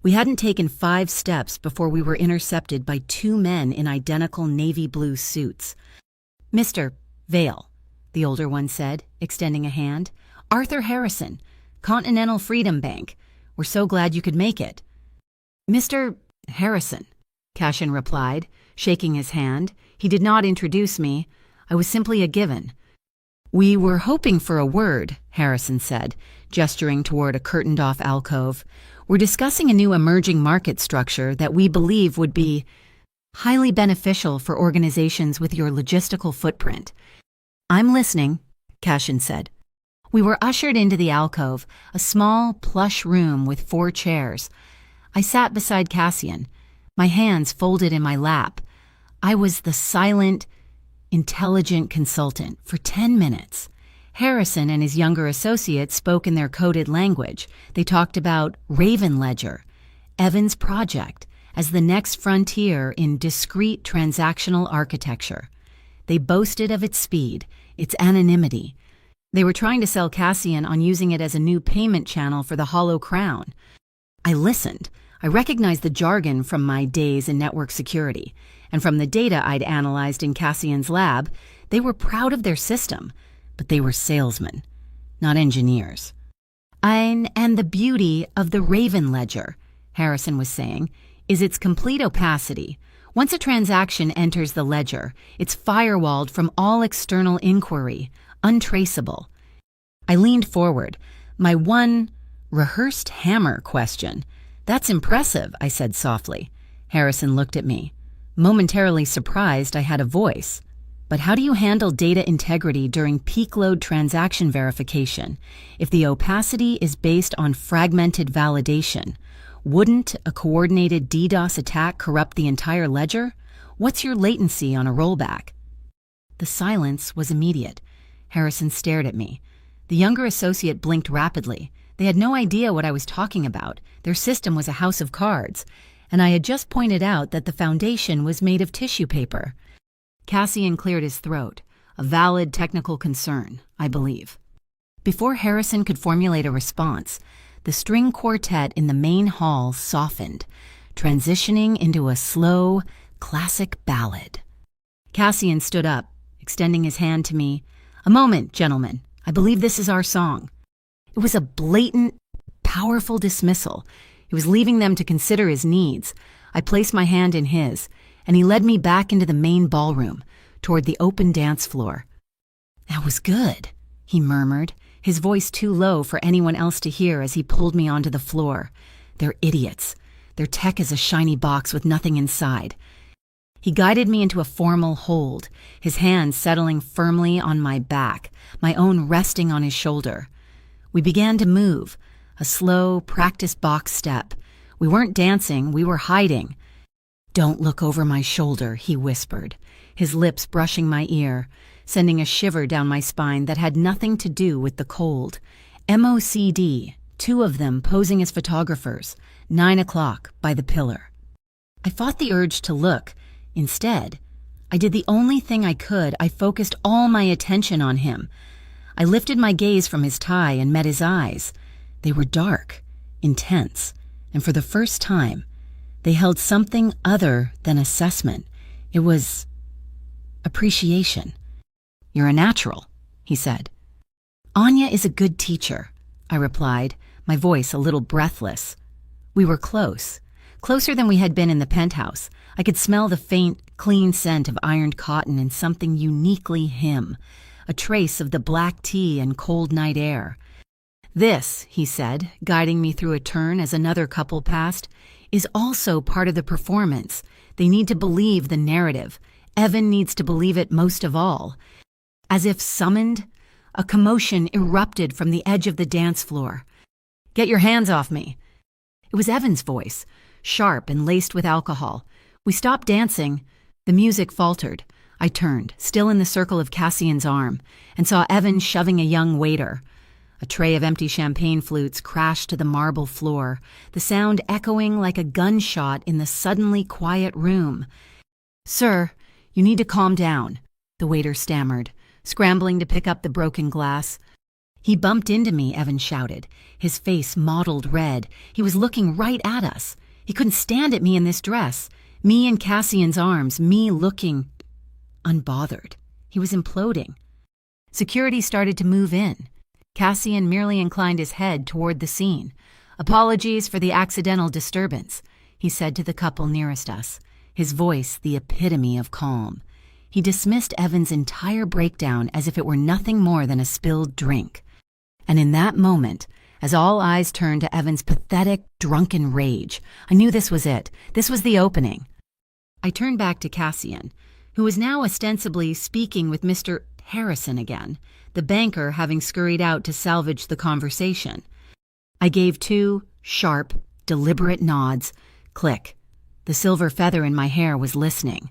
[SPEAKER 1] We hadn't taken 5 steps before we were intercepted by 2 men in identical navy blue suits. "Mr. Vale," the older one said, extending a hand. "Arthur Harrison, Continental Freedom Bank. We're so glad you could make it." "Mr. Harrison," Cassian replied, shaking his hand. He did not introduce me. I was simply a given. "We were hoping for a word," Harrison said, gesturing toward a curtained-off alcove. "We're discussing a new emerging market structure that we believe would be highly beneficial for organizations with your logistical footprint." "I'm listening," Cassian said. We were ushered into the alcove, a small, plush room with 4 chairs. I sat beside Cassian, my hands folded in my lap. I was the silent, intelligent consultant for 10 minutes. Harrison and his younger associates spoke in their coded language. They talked about Raven Ledger, Evan's project, as the next frontier in discrete transactional architecture. They boasted of its speed, its anonymity. They were trying to sell Cassian on using it as a new payment channel for the Hollow Crown. I listened. I recognized the jargon from my days in network security, and from the data I'd analyzed in Cassian's lab. They were proud of their system, but they were salesmen, not engineers. And the beauty of the Raven Ledger, Harrison was saying, is its complete opacity. Once a transaction enters the ledger, it's firewalled from all external inquiry, untraceable. I leaned forward. My one rehearsed hammer question. "That's impressive," I said softly. Harrison looked at me, momentarily surprised I had a voice. "But how do you handle data integrity during peak load transaction verification if the opacity is based on fragmented validation? Wouldn't a coordinated DDoS attack corrupt the entire ledger? What's your latency on a rollback?" The silence was immediate. Harrison stared at me. The younger associate blinked rapidly. They had no idea what I was talking about. Their system was a house of cards, and I had just pointed out that the foundation was made of tissue paper. Cassian cleared his throat, a valid technical concern, I believe. Before Harrison could formulate a response, the string quartet in the main hall softened, transitioning into a slow, classic ballad. Cassian stood up, extending his hand to me. "A moment, gentlemen. I believe this is our song." It was a blatant, powerful dismissal. It was leaving them to consider his needs. I placed my hand in his, and he led me back into the main ballroom, toward the open dance floor. "That was good," he murmured, his voice too low for anyone else to hear as he pulled me onto the floor. "They're idiots. Their tech is a shiny box with nothing inside." He guided me into a formal hold, his hand settling firmly on my back, my own resting on his shoulder. We began to move, a slow, practiced box step. We weren't dancing, we were hiding. "Don't look over my shoulder," he whispered, his lips brushing my ear, sending a shiver down my spine that had nothing to do with the cold. MOCD, 2 of them posing as photographers, 9 o'clock by the pillar. I fought the urge to look. Instead, I did the only thing I could. I focused all my attention on him. I lifted my gaze from his tie and met his eyes. They were dark, intense, and for the first time, they held something other than assessment. It was appreciation. "You're a natural," he said. "Anya is a good teacher," I replied, my voice a little breathless. We were close, closer than we had been in the penthouse. I could smell the faint, clean scent of ironed cotton and something uniquely him, a trace of the black tea and cold night air. "This," he said, guiding me through a turn as another couple passed, "is also part of the performance. They need to believe the narrative. Evan needs to believe it most of all." As if summoned, a commotion erupted from the edge of the dance floor. "Get your hands off me." It was Evan's voice, sharp and laced with alcohol. We stopped dancing. The music faltered. I turned, still in the circle of Cassian's arm, and saw Evan shoving a young waiter. A tray of empty champagne flutes crashed to the marble floor, the sound echoing like a gunshot in the suddenly quiet room. "Sir, you need to calm down," the waiter stammered, scrambling to pick up the broken glass. "He bumped into me," Evan shouted, his face mottled red. He was looking right at us. He couldn't stand at me in this dress, me in Cassian's arms, me looking unbothered. He was imploding. Security started to move in. Cassian merely inclined his head toward the scene. "Apologies for the accidental disturbance," he said to the couple nearest us, his voice the epitome of calm. He dismissed Evan's entire breakdown as if it were nothing more than a spilled drink. And in that moment, as all eyes turned to Evan's pathetic, drunken rage, I knew this was it. This was the opening. I turned back to Cassian, who was now ostensibly speaking with Mr. Harrison again, the banker having scurried out to salvage the conversation. I gave 2 sharp, deliberate nods. Click. The silver feather in my hair was listening.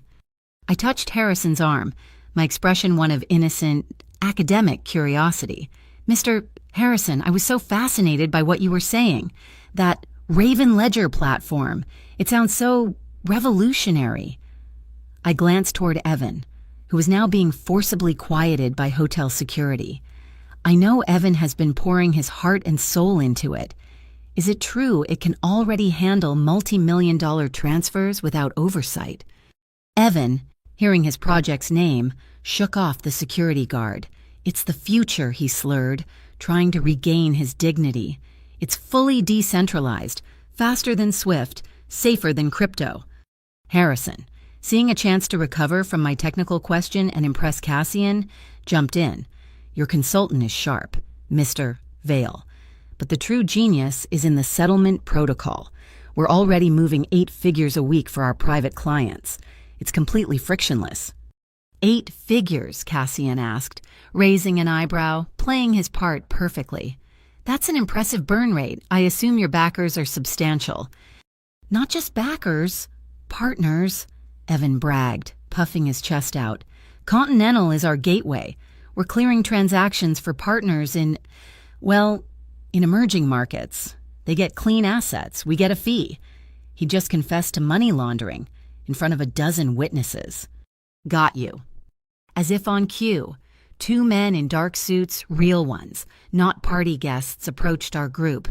[SPEAKER 1] I touched Harrison's arm, my expression one of innocent, academic curiosity. "Mr. Harrison, I was so fascinated by what you were saying. That Raven Ledger platform. It sounds so revolutionary." I glanced toward Evan, who was now being forcibly quieted by hotel security. I know Evan has been pouring his heart and soul into it. Is it true it can already handle multi-million-dollar transfers without oversight? Evan, hearing his project's name, shook off the security guard. "It's the future," he slurred, trying to regain his dignity. "It's fully decentralized, faster than Swift, safer than crypto." Harrison, seeing a chance to recover from my technical question and impress Cassian, jumped in. "Your consultant is sharp, Mr. Vale. But the true genius is in the settlement protocol. We're already moving 8 figures a week for our private clients. It's completely frictionless." "8 figures?" Cassian asked, raising an eyebrow, playing his part perfectly. "That's an impressive burn rate. I assume your backers are substantial." "Not just backers, partners," Evan bragged, puffing his chest out. "Continental is our gateway. We're clearing transactions for partners in emerging markets. They get clean assets. We get a fee." He just confessed to money laundering in front of a dozen witnesses. "Got you." As if on cue, 2 men in dark suits, real ones, not party guests, approached our group.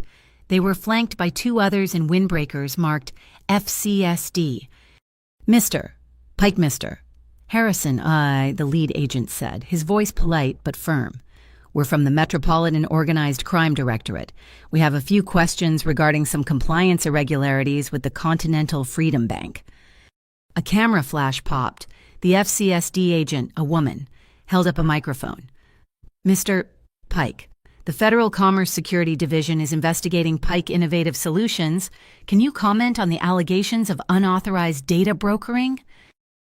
[SPEAKER 1] They were flanked by 2 others in windbreakers marked FCSD. "Mr. Pike, Mr. Harrison, the lead agent said, his voice polite but firm. "We're from the Metropolitan Organized Crime Directorate. We have a few questions regarding some compliance irregularities with the Continental Freedom Bank." A camera flash popped. The FCSD agent, a woman, held up a microphone. "Mr. Pike, the Federal Commerce Security Division is investigating Pike Innovative Solutions. Can you comment on the allegations of unauthorized data brokering?"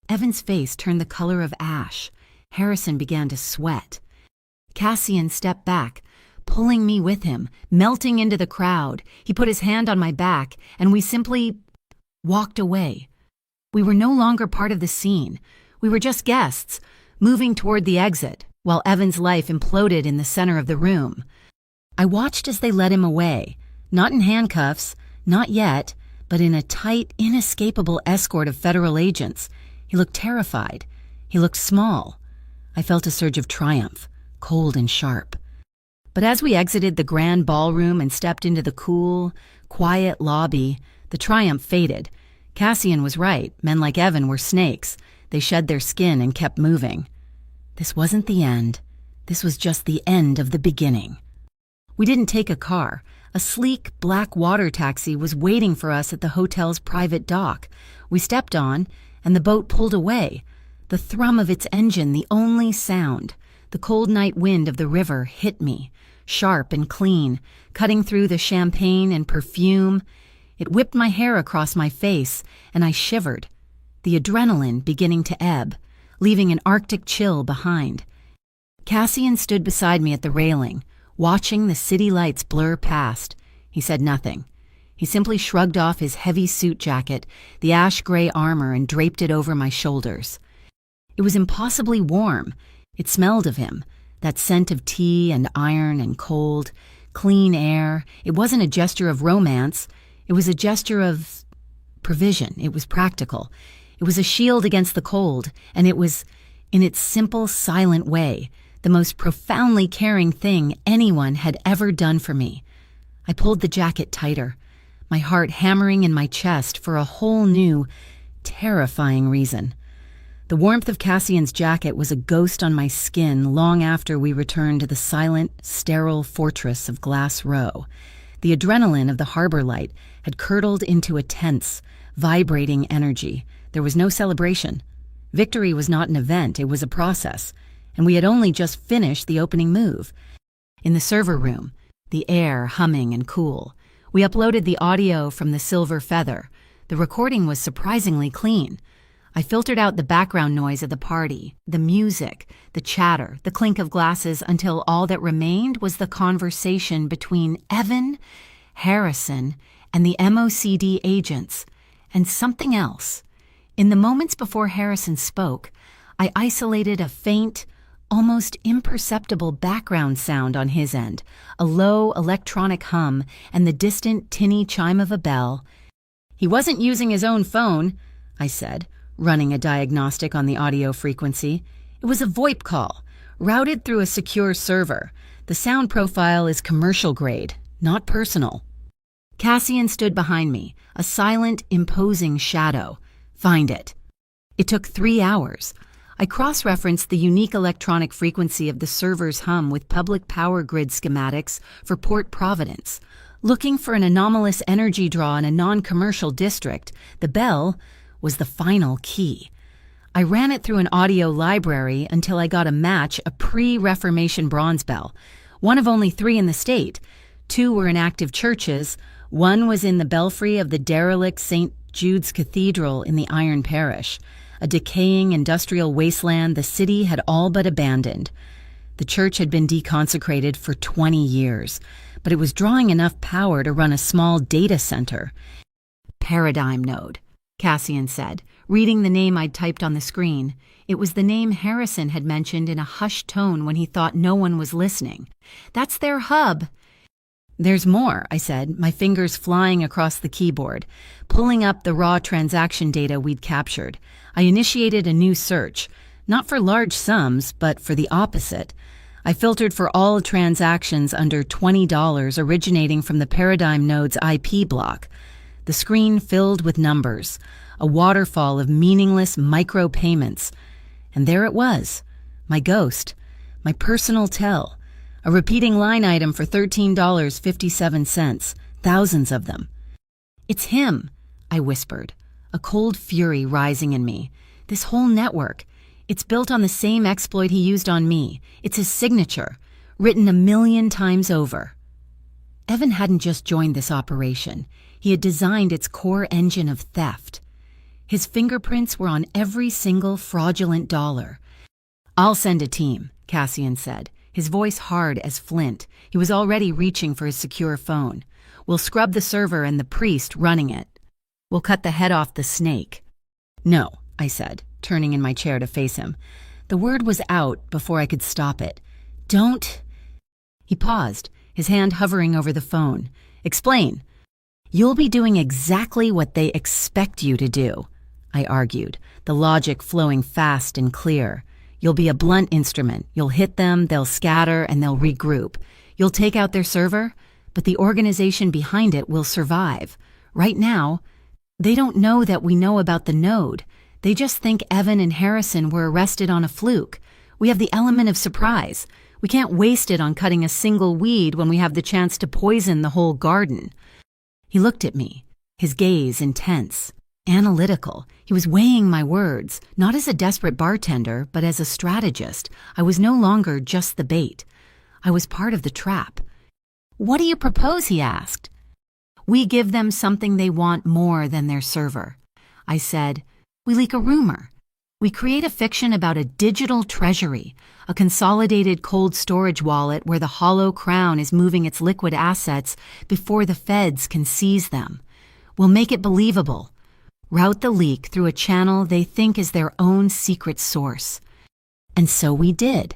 [SPEAKER 1] Evan's face turned the color of ash. Harrison began to sweat. Cassian stepped back, pulling me with him, melting into the crowd. He put his hand on my back, and we simply walked away. We were no longer part of the scene. We were just guests, moving toward the exit, while Evan's life imploded in the center of the room. I watched as they led him away, not in handcuffs, not yet, but in a tight, inescapable escort of federal agents. He looked terrified, He looked small. I felt a surge of triumph, cold and sharp. But as we exited the grand ballroom and stepped into the cool, quiet lobby, the triumph faded. Cassian was right. Men like Evan were snakes. They shed their skin and kept moving. This wasn't the end. This was just the end of the beginning. We didn't take a car. A sleek, black water taxi was waiting for us at the hotel's private dock. We stepped on, and the boat pulled away. The thrum of its engine, the only sound. The cold night wind of the river hit me, sharp and clean, cutting through the champagne and perfume. It whipped my hair across my face, and I shivered, the adrenaline beginning to ebb, leaving an Arctic chill behind. Cassian stood beside me at the railing, watching the city lights blur past. He said nothing. He simply shrugged off his heavy suit jacket, the ash-gray armor, and draped it over my shoulders. It was impossibly warm. It smelled of him, that scent of tea and iron and cold, clean air. It wasn't a gesture of romance. It was a gesture of provision. It was practical. It was a shield against the cold, and it was, in its simple, silent way, the most profoundly caring thing anyone had ever done for me. I pulled the jacket tighter, my heart hammering in my chest for a whole new, terrifying reason. The warmth of Cassian's jacket was a ghost on my skin long after we returned to the silent, sterile fortress of Glass Row. The adrenaline of the harbor light had curdled into a tense, vibrating energy. There was no celebration. Victory was not an event, it was a process, and we had only just finished the opening move. In the server room, the air humming and cool, we uploaded the audio from the Silver Feather. The recording was surprisingly clean. I filtered out the background noise of the party, the music, the chatter, the clink of glasses, until all that remained was the conversation between Evan, Harrison, and the MOCD agents, and something else. In the moments before Harrison spoke, I isolated a faint, almost imperceptible background sound on his end, a low electronic hum and the distant tinny chime of a bell. "He wasn't using his own phone," I said, running a diagnostic on the audio frequency. "It was a VoIP call, routed through a secure server. The sound profile is commercial grade, not personal." Cassian stood behind me, a silent, imposing shadow. "Find it." It took 3 hours. I cross-referenced the unique electronic frequency of the server's hum with public power grid schematics for Port Providence. Looking for an anomalous energy draw in a non-commercial district, the bell was the final key. I ran it through an audio library until I got a match, a pre-Reformation bronze bell, one of only 3 in the state. 2 were in active churches. One was in the belfry of the derelict St. Jude's Cathedral in the Iron Parish, a decaying industrial wasteland the city had all but abandoned. The church had been deconsecrated for 20 years, but it was drawing enough power to run a small data center. "Paradigm node," Cassian said, reading the name I'd typed on the screen. It was the name Harrison had mentioned in a hushed tone when he thought no one was listening. "That's their hub." "There's more," I said, my fingers flying across the keyboard, pulling up the raw transaction data we'd captured. I initiated a new search, not for large sums, but for the opposite. I filtered for all transactions under $20 originating from the Paradigm Node's IP block. The screen filled with numbers, a waterfall of meaningless micro-payments. And there it was, my ghost, my personal tell, a repeating line item for $13.57, thousands of them. "It's him," I whispered, a cold fury rising in me. "This whole network, it's built on the same exploit he used on me. It's his signature, written 1,000,000 times over." Evan hadn't just joined this operation. He had designed its core engine of theft. His fingerprints were on every single fraudulent dollar. "I'll send a team," Cassian said, his voice hard as flint. He was already reaching for his secure phone. "We'll scrub the server and the priest running it. We'll cut the head off the snake." "No," I said, turning in my chair to face him. The word was out before I could stop it. "Don't—" He paused, his hand hovering over the phone. "Explain." "You'll be doing exactly what they expect you to do," I argued, the logic flowing fast and clear. You'll be a blunt instrument. You'll hit them, they'll scatter, and they'll regroup. You'll take out their server, but the organization behind it will survive. Right now, they don't know that we know about the node. They just think Evan and Harrison were arrested on a fluke. We have the element of surprise. We can't waste it on cutting a single weed when we have the chance to poison the whole garden. He looked at me, his gaze intense, analytical. He was weighing my words, not as a desperate bartender, but as a strategist. I was no longer just the bait. I was part of the trap. "What do you propose?" he asked. "We give them something they want more than their server." I said, "We leak a rumor. We create a fiction about a digital treasury, a consolidated cold storage wallet where the hollow crown is moving its liquid assets before the feds can seize them. We'll make it believable. Route the leak through a channel they think is their own secret source." And so we did.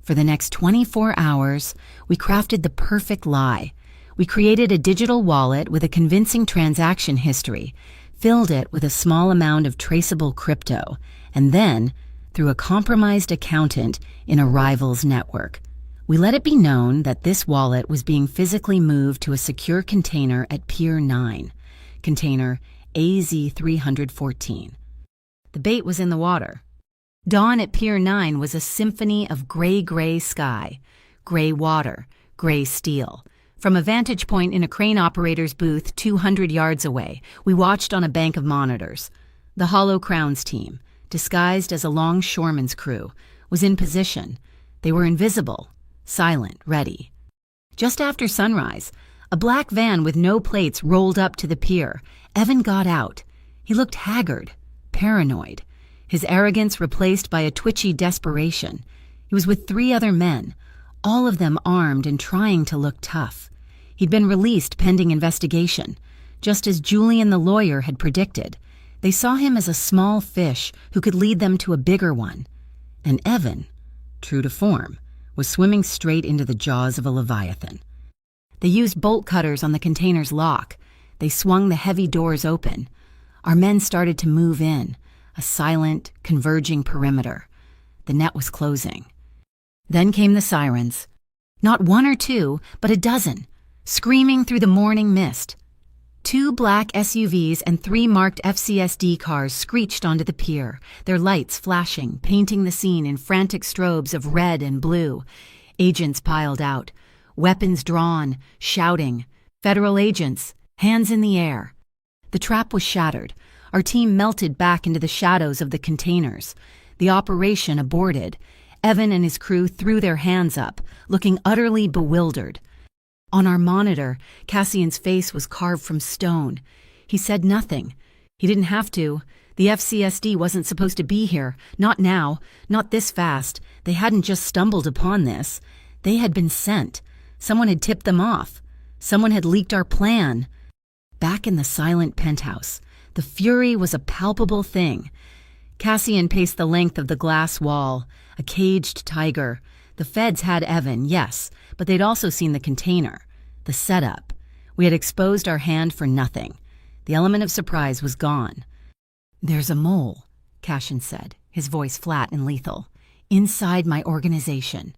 [SPEAKER 1] For the next 24 hours, we crafted the perfect lie. We created a digital wallet with a convincing transaction history, filled it with a small amount of traceable crypto, and then, through a compromised accountant in a rival's network, we let it be known that this wallet was being physically moved to a secure container at Pier 9, container AZ-314. The bait was in the water. Dawn at Pier 9 was a symphony of gray sky, gray water, gray steel. From a vantage point in a crane operator's booth 200 yards away, we watched on a bank of monitors. The Hollow Crowns team, disguised as a longshoreman's crew, was in position. They were invisible, silent, ready. Just after sunrise, a black van with no plates rolled up to the pier. Evan got out. He looked haggard, paranoid, his arrogance replaced by a twitchy desperation. He was with 3 other men, all of them armed and trying to look tough. He'd been released pending investigation, just as Julian the lawyer had predicted. They saw him as a small fish who could lead them to a bigger one. And Evan, true to form, was swimming straight into the jaws of a leviathan. They used bolt cutters on the container's lock. They swung the heavy doors open. Our men started to move in, a silent, converging perimeter. The net was closing. Then came the sirens. Not 1 or 2, but a dozen, screaming through the morning mist. 2 black SUVs and 3 marked FCSD cars screeched onto the pier, their lights flashing, painting the scene in frantic strobes of red and blue. Agents piled out, weapons drawn, shouting. Federal agents, hands in the air. The trap was shattered. Our team melted back into the shadows of the containers. The operation aborted. Evan and his crew threw their hands up, looking utterly bewildered. On our monitor, Cassian's face was carved from stone. He said nothing. He didn't have to. The FCSD wasn't supposed to be here. Not now. Not this fast. They hadn't just stumbled upon this. They had been sent. Someone had tipped them off. Someone had leaked our plan. Back in the silent penthouse, the fury was a palpable thing. Cassian paced the length of the glass wall, a caged tiger. The feds had Evan, yes, but they'd also seen the container, the setup. We had exposed our hand for nothing. The element of surprise was gone. "There's a mole," Cassian said, his voice flat and lethal, "inside my organization."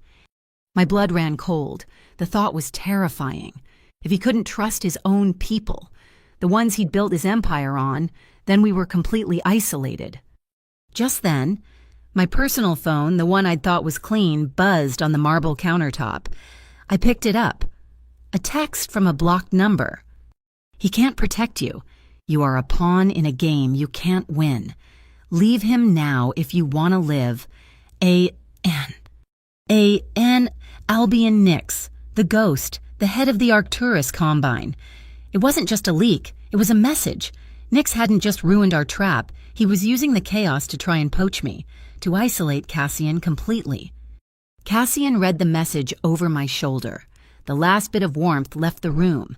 [SPEAKER 1] My blood ran cold. The thought was terrifying. If he couldn't trust his own people, the ones he'd built his empire on, then we were completely isolated. Just then, my personal phone, the one I'd thought was clean, buzzed on the marble countertop. I picked it up. A text from a blocked number. "He can't protect you. You are a pawn in a game you can't win. Leave him now if you want to live. A.N. Albion Nix, the ghost, the head of the Arcturus Combine." It wasn't just a leak, it was a message. Nix hadn't just ruined our trap, he was using the chaos to try and poach me, to isolate Cassian completely. Cassian read the message over my shoulder. The last bit of warmth left the room.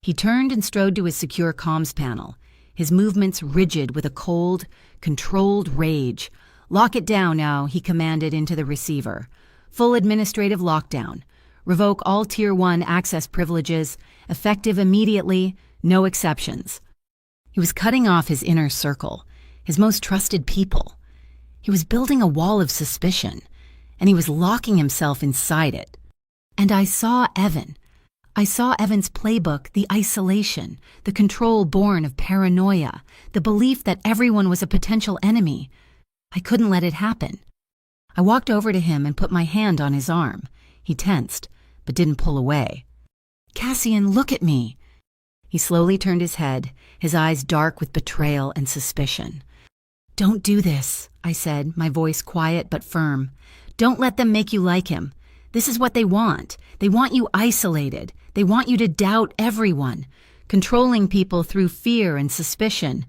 [SPEAKER 1] He turned and strode to his secure comms panel, his movements rigid with a cold, controlled rage. "Lock it down now," he commanded into the receiver. "Full administrative lockdown. Revoke all Tier 1 access privileges, effective immediately, no exceptions." He was cutting off his inner circle. his most trusted people. He was building a wall of suspicion, and he was locking himself inside it. And I saw Evan. I saw Evan's playbook, the isolation, the control born of paranoia, the belief that everyone was a potential enemy. I couldn't let it happen. I walked over to him and put my hand on his arm. He tensed, but didn't pull away. "Cassian, look at me." He slowly turned his head, his eyes dark with betrayal and suspicion. "Don't do this," I said, my voice quiet but firm. "Don't let them make you like him. This is what they want. They want you isolated. They want you to doubt everyone, controlling people through fear and suspicion.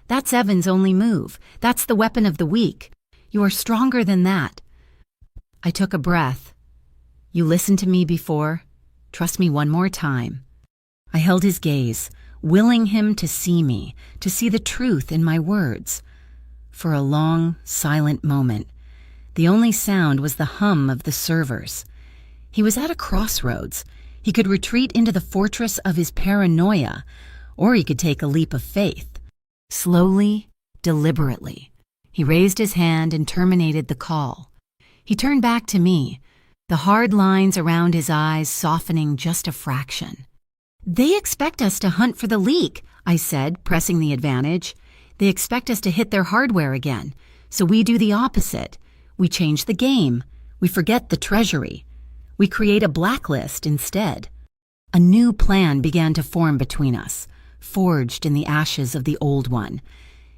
[SPEAKER 1] That's Evan's only move. That's the weapon of the weak. You are stronger than that." I took a breath. "You listened to me before. Trust me one more time." I held his gaze, willing him to see me, to see the truth in my words. For a long, silent moment, the only sound was the hum of the servers. He was at a crossroads. He could retreat into the fortress of his paranoia, or he could take a leap of faith. Slowly, deliberately, he raised his hand and terminated the call. He turned back to me, the hard lines around his eyes softening just a fraction. "They expect us to hunt for the leak," I said, pressing the advantage. "They expect us to hit their hardware again, so we do the opposite. We change the game. We forget the treasury. We create a blacklist instead." A new plan began to form between us, forged in the ashes of the old one.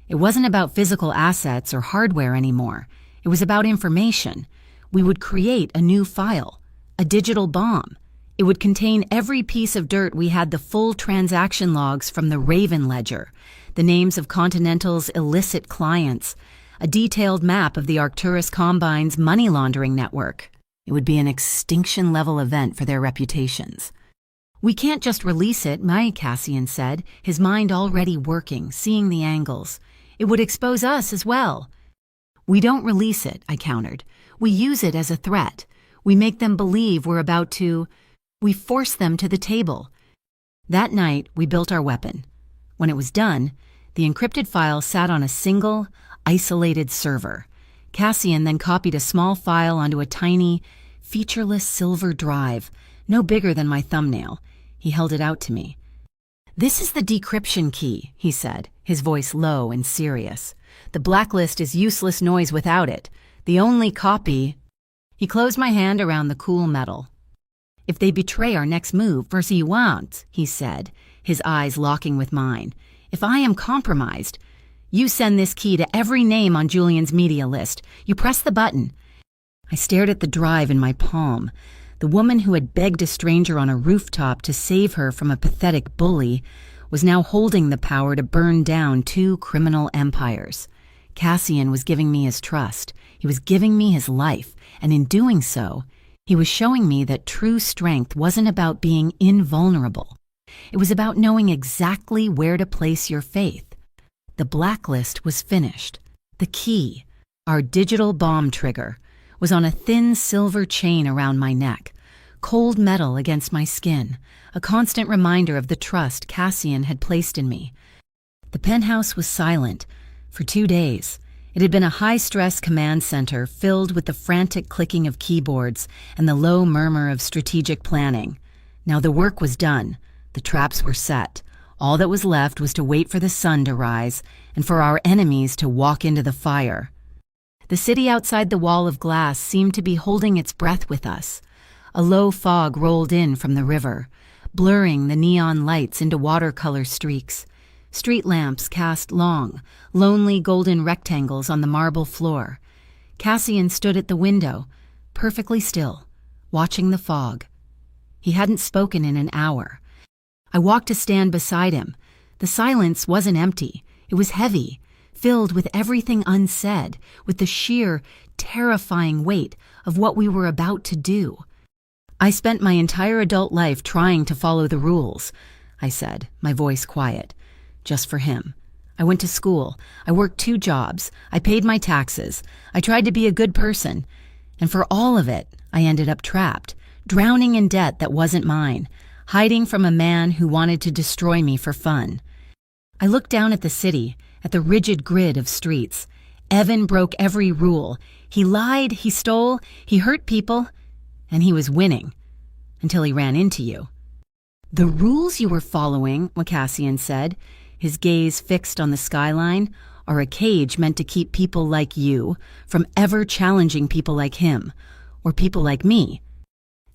[SPEAKER 1] It wasn't about physical assets or hardware anymore. It was about information. We would create a new file, a digital bomb. It would contain every piece of dirt. We had the full transaction logs from the Raven ledger, the names of Continental's illicit clients, a detailed map of the Arcturus Combine's money laundering network. It would be an extinction-level event for their reputations. "We can't just release it," Cassian said, his mind already working, seeing the angles. "It would expose us as well." "We don't release it," I countered. "We use it as a threat. We make them believe we're about to... We force them to the table." That night, we built our weapon. When it was done, the encrypted file sat on a single, isolated server. Cassian then copied a small file onto a tiny, featureless silver drive, no bigger than my thumbnail. He held it out to me. "This is the decryption key," he said, his voice low and serious. "The blacklist is useless noise without it. The only copy..." He closed my hand around the cool metal. "If they betray our next move, versus you won't," he said, his eyes locking with mine. "If I am compromised, you send this key to every name on Julian's media list. You press the button." I stared at the drive in my palm. The woman who had begged a stranger on a rooftop to save her from a pathetic bully was now holding the power to burn down 2 criminal empires. Cassian was giving me his trust. He was giving me his life, and in doing so, he was showing me that true strength wasn't about being invulnerable. It was about knowing exactly where to place your faith. The blacklist was finished. The key, our digital bomb trigger, was on a thin silver chain around my neck, cold metal against my skin, a constant reminder of the trust Cassian had placed in me. The penthouse was silent. For 2 days, it had been a high-stress command center filled with the frantic clicking of keyboards and the low murmur of strategic planning. Now the work was done. The traps were set. All that was left was to wait for the sun to rise and for our enemies to walk into the fire. The city outside the wall of glass seemed to be holding its breath with us. A low fog rolled in from the river, blurring the neon lights into watercolor streaks. Street lamps cast long, lonely golden rectangles on the marble floor. Cassian stood at the window, perfectly still, watching the fog. He hadn't spoken in an hour. I walked to stand beside him. The silence wasn't empty. It was heavy, filled with everything unsaid, with the sheer, terrifying weight of what we were about to do. "I spent my entire adult life trying to follow the rules," I said, my voice quiet. "Just for him. I went to school. I worked 2 jobs. I paid my taxes. I tried to be a good person. And for all of it, I ended up trapped, drowning in debt that wasn't mine, hiding from a man who wanted to destroy me for fun. I looked down at the city, at the rigid grid of streets. Evan broke every rule. He lied, he stole, he hurt people, and he was winning. Until he ran into you. "The rules you were following," Cassian said, his gaze fixed on the skyline, "are a cage meant to keep people like you from ever challenging people like him, or people like me."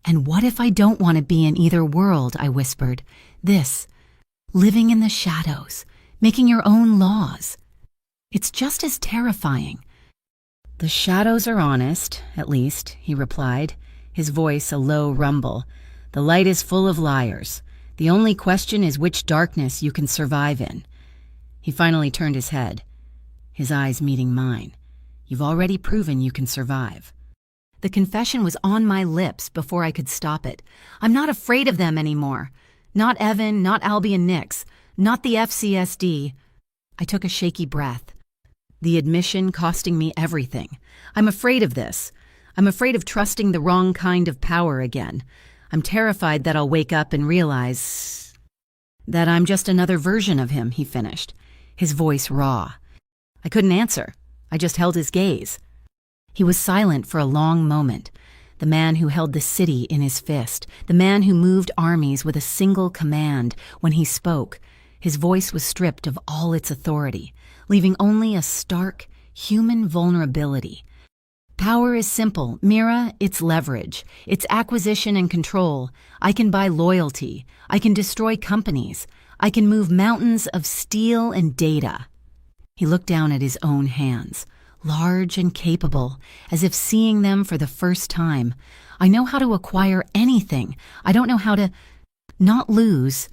[SPEAKER 1] "And what if I don't want to be in either world?" I whispered. "This, living in the shadows, making your own laws. It's just as terrifying." "The shadows are honest, at least," he replied, his voice a low rumble. "The light is full of liars. The only question is which darkness you can survive in." He finally turned his head, his eyes meeting mine. "You've already proven you can survive." The confession was on my lips before I could stop it. I'm not afraid of them anymore. Not Evan, not Albie and Nix, not the FCSD. I took a shaky breath. The admission costing me everything. I'm afraid of this. I'm afraid of trusting the wrong kind of power again. I'm terrified that I'll wake up and realize that I'm just another version of him, he finished, his voice raw. I couldn't answer. I just held his gaze. He was silent for a long moment, the man who held the city in his fist, the man who moved armies with a single command. When he spoke, his voice was stripped of all its authority, leaving only a stark, human vulnerability. Power is simple, Mira, it's leverage. It's acquisition and control. I can buy loyalty. I can destroy companies. I can move mountains of steel and data. He looked down at his own hands, large and capable, as if seeing them for the first time. I know how to acquire anything. I don't know how to not lose.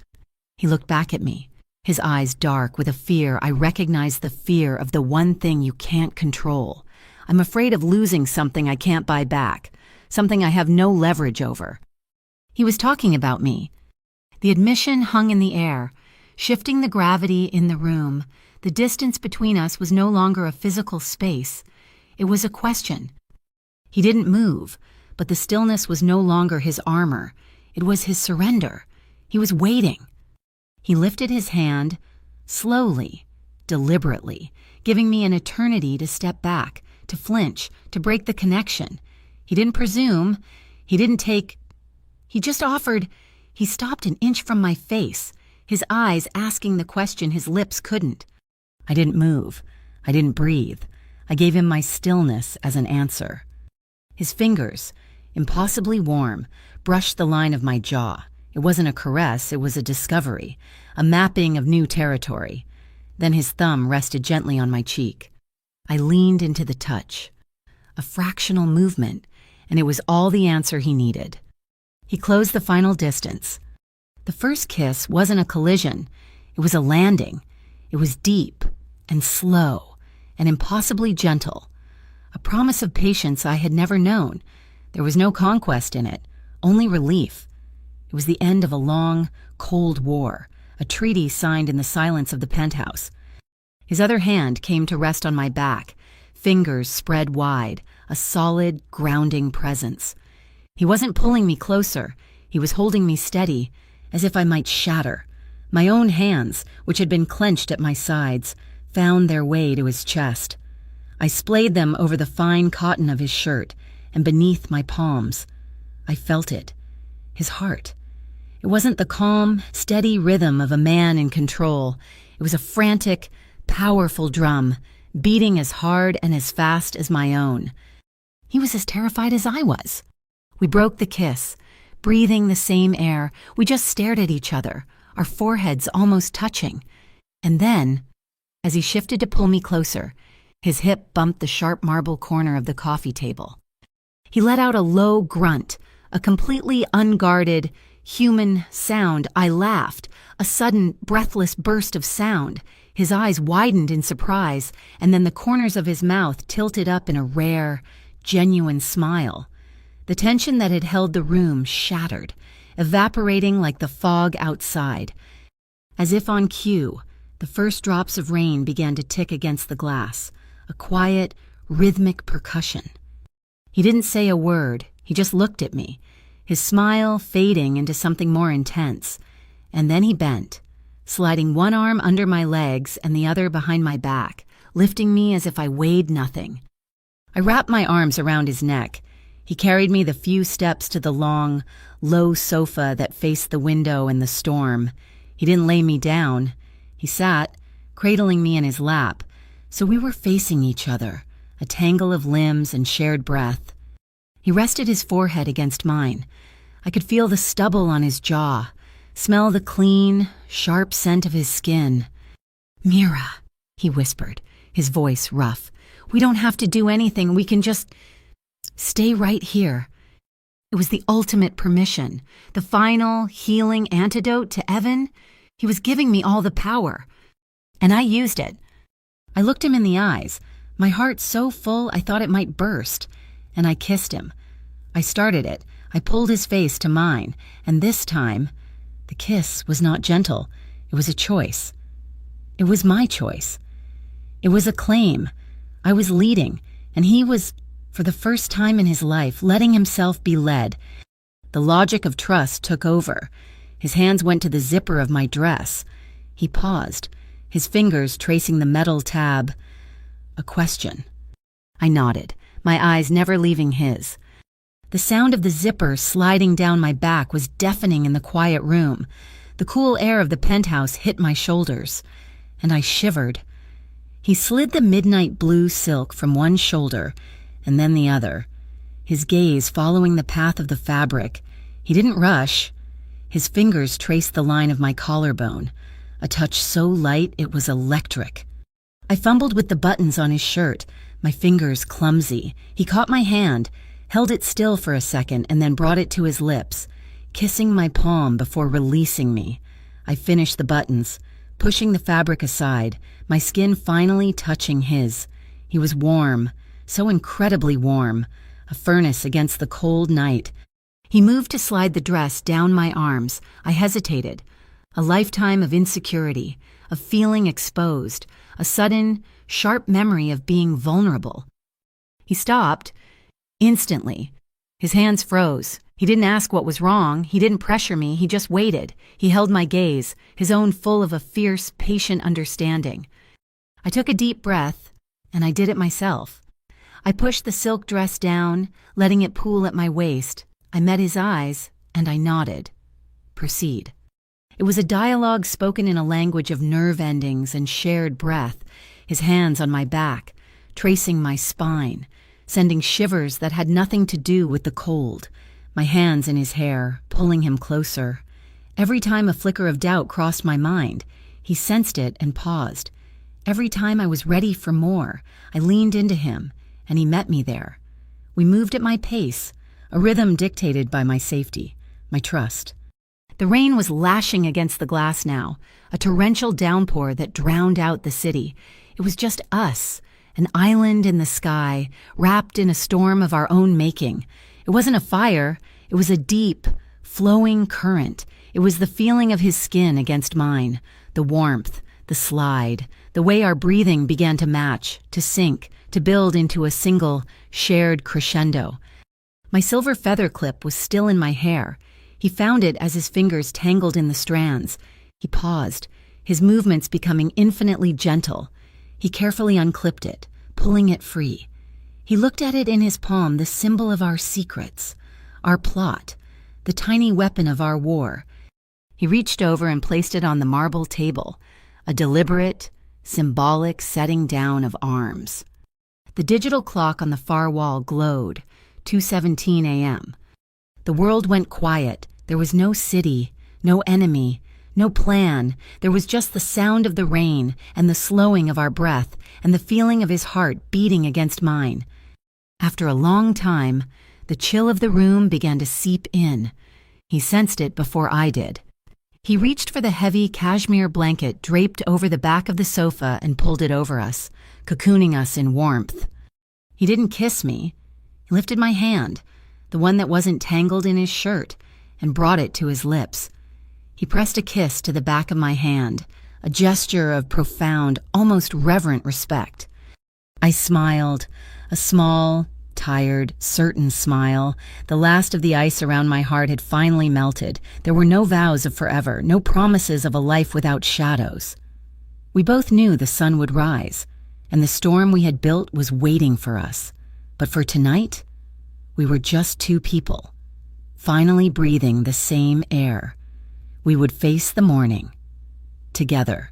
[SPEAKER 1] He looked back at me, his eyes dark with a fear. I recognized the fear of the one thing you can't control. I'm afraid of losing something I can't buy back, something I have no leverage over. He was talking about me. The admission hung in the air, shifting the gravity in the room. The distance between us was no longer a physical space. It was a question. He didn't move, but the stillness was no longer his armor. It was his surrender. He was waiting. He lifted his hand, slowly, deliberately, giving me an eternity to step back, to flinch, to break the connection. He didn't presume. He didn't take. He just offered. He stopped an inch from my face, his eyes asking the question his lips couldn't. I didn't move. I didn't breathe. I gave him my stillness as an answer. His fingers, impossibly warm, brushed the line of my jaw. It wasn't a caress, it was a discovery, a mapping of new territory. Then his thumb rested gently on my cheek. I leaned into the touch. A fractional movement, and it was all the answer he needed. He closed the final distance. The first kiss wasn't a collision. It was a landing. It was deep and slow and impossibly gentle. A promise of patience I had never known. There was no conquest in it, only relief. It was the end of a long, cold war, a treaty signed in the silence of the penthouse. His other hand came to rest on my back, fingers spread wide, a solid, grounding presence. He wasn't pulling me closer. He was holding me steady, as if I might shatter. My own hands, which had been clenched at my sides, found their way to his chest. I splayed them over the fine cotton of his shirt and beneath my palms. I felt it, his heart. It wasn't the calm, steady rhythm of a man in control. It was a frantic, powerful drum, beating as hard and as fast as my own. He was as terrified as I was. We broke the kiss, breathing the same air. We just stared at each other, our foreheads almost touching. And then, as he shifted to pull me closer, his hip bumped the sharp marble corner of the coffee table. He let out a low grunt, a completely unguarded, human sound. I laughed, a sudden, breathless burst of sound. His eyes widened in surprise, and then the corners of his mouth tilted up in a rare, genuine smile. The tension that had held the room shattered, evaporating like the fog outside. As if on cue, the first drops of rain began to tick against the glass, a quiet, rhythmic percussion. He didn't say a word, he just looked at me, his smile fading into something more intense. And then he bent, sliding one arm under my legs and the other behind my back, lifting me as if I weighed nothing. I wrapped my arms around his neck. He carried me the few steps to the long, low sofa that faced the window and the storm. He didn't lay me down. He sat, cradling me in his lap, so we were facing each other, a tangle of limbs and shared breath. He rested his forehead against mine. I could feel the stubble on his jaw, smell the clean, sharp scent of his skin. "Mira," he whispered, his voice rough. "We don't have to do anything. We can just stay right here." It was the ultimate permission, the final, healing antidote to Evan. He was giving me all the power, and I used it. I looked him in the eyes, my heart so full I thought it might burst, and I kissed him. I started it. I pulled his face to mine, and this time, the kiss was not gentle. It was a choice. It was my choice. It was a claim. I was leading, and he was, for the first time in his life, letting himself be led. The logic of trust took over. His hands went to the zipper of my dress. He paused, his fingers tracing the metal tab. A question. I nodded, my eyes never leaving his. The sound of the zipper sliding down my back was deafening in the quiet room. The cool air of the penthouse hit my shoulders, and I shivered. He slid the midnight blue silk from one shoulder and then the other, his gaze following the path of the fabric. He didn't rush. His fingers traced the line of my collarbone, a touch so light it was electric. I fumbled with the buttons on his shirt, my fingers clumsy. He caught my hand, held it still for a second, and then brought it to his lips, kissing my palm before releasing me. I finished the buttons, pushing the fabric aside, my skin finally touching his. He was warm, so incredibly warm, a furnace against the cold night. He moved to slide the dress down my arms. I hesitated. A lifetime of insecurity, of feeling exposed, a sudden, sharp memory of being vulnerable. He stopped. Instantly. His hands froze. He didn't ask what was wrong. He didn't pressure me. He just waited. He held my gaze, his own full of a fierce, patient understanding. I took a deep breath, and I did it myself. I pushed the silk dress down, letting it pool at my waist. I met his eyes, and I nodded. Proceed. It was a dialogue spoken in a language of nerve endings and shared breath, his hands on my back, tracing my spine, sending shivers that had nothing to do with the cold, my hands in his hair, pulling him closer. Every time a flicker of doubt crossed my mind, he sensed it and paused. Every time I was ready for more, I leaned into him, and he met me there. We moved at my pace, a rhythm dictated by my safety, my trust. The rain was lashing against the glass now, a torrential downpour that drowned out the city. It was just us, an island in the sky, wrapped in a storm of our own making. It wasn't a fire, it was a deep, flowing current. It was the feeling of his skin against mine, the warmth, the slide, the way our breathing began to match, to sync, to build into a single, shared crescendo. My silver feather clip was still in my hair. He found it as his fingers tangled in the strands. He paused, his movements becoming infinitely gentle. He carefully unclipped it, pulling it free. He looked at it in his palm, the symbol of our secrets, our plot, the tiny weapon of our war. He reached over and placed it on the marble table, a deliberate, symbolic setting down of arms. The digital clock on the far wall glowed, 2:17 a.m. The world went quiet. There was no city, no enemy, no plan. There was just the sound of the rain and the slowing of our breath and the feeling of his heart beating against mine. After a long time, the chill of the room began to seep in. He sensed it before I did. He reached for the heavy cashmere blanket draped over the back of the sofa and pulled it over us, cocooning us in warmth. He didn't kiss me. He lifted my hand, the one that wasn't tangled in his shirt, and brought it to his lips. He pressed a kiss to the back of my hand, a gesture of profound, almost reverent respect. I smiled, a small, Tired, certain smile. The last of the ice around my heart had finally melted. There were no vows of forever, no promises of a life without shadows. We both knew the sun would rise, and the storm we had built was waiting for us. But for tonight, we were just two people, finally breathing the same air. We would face the morning, together.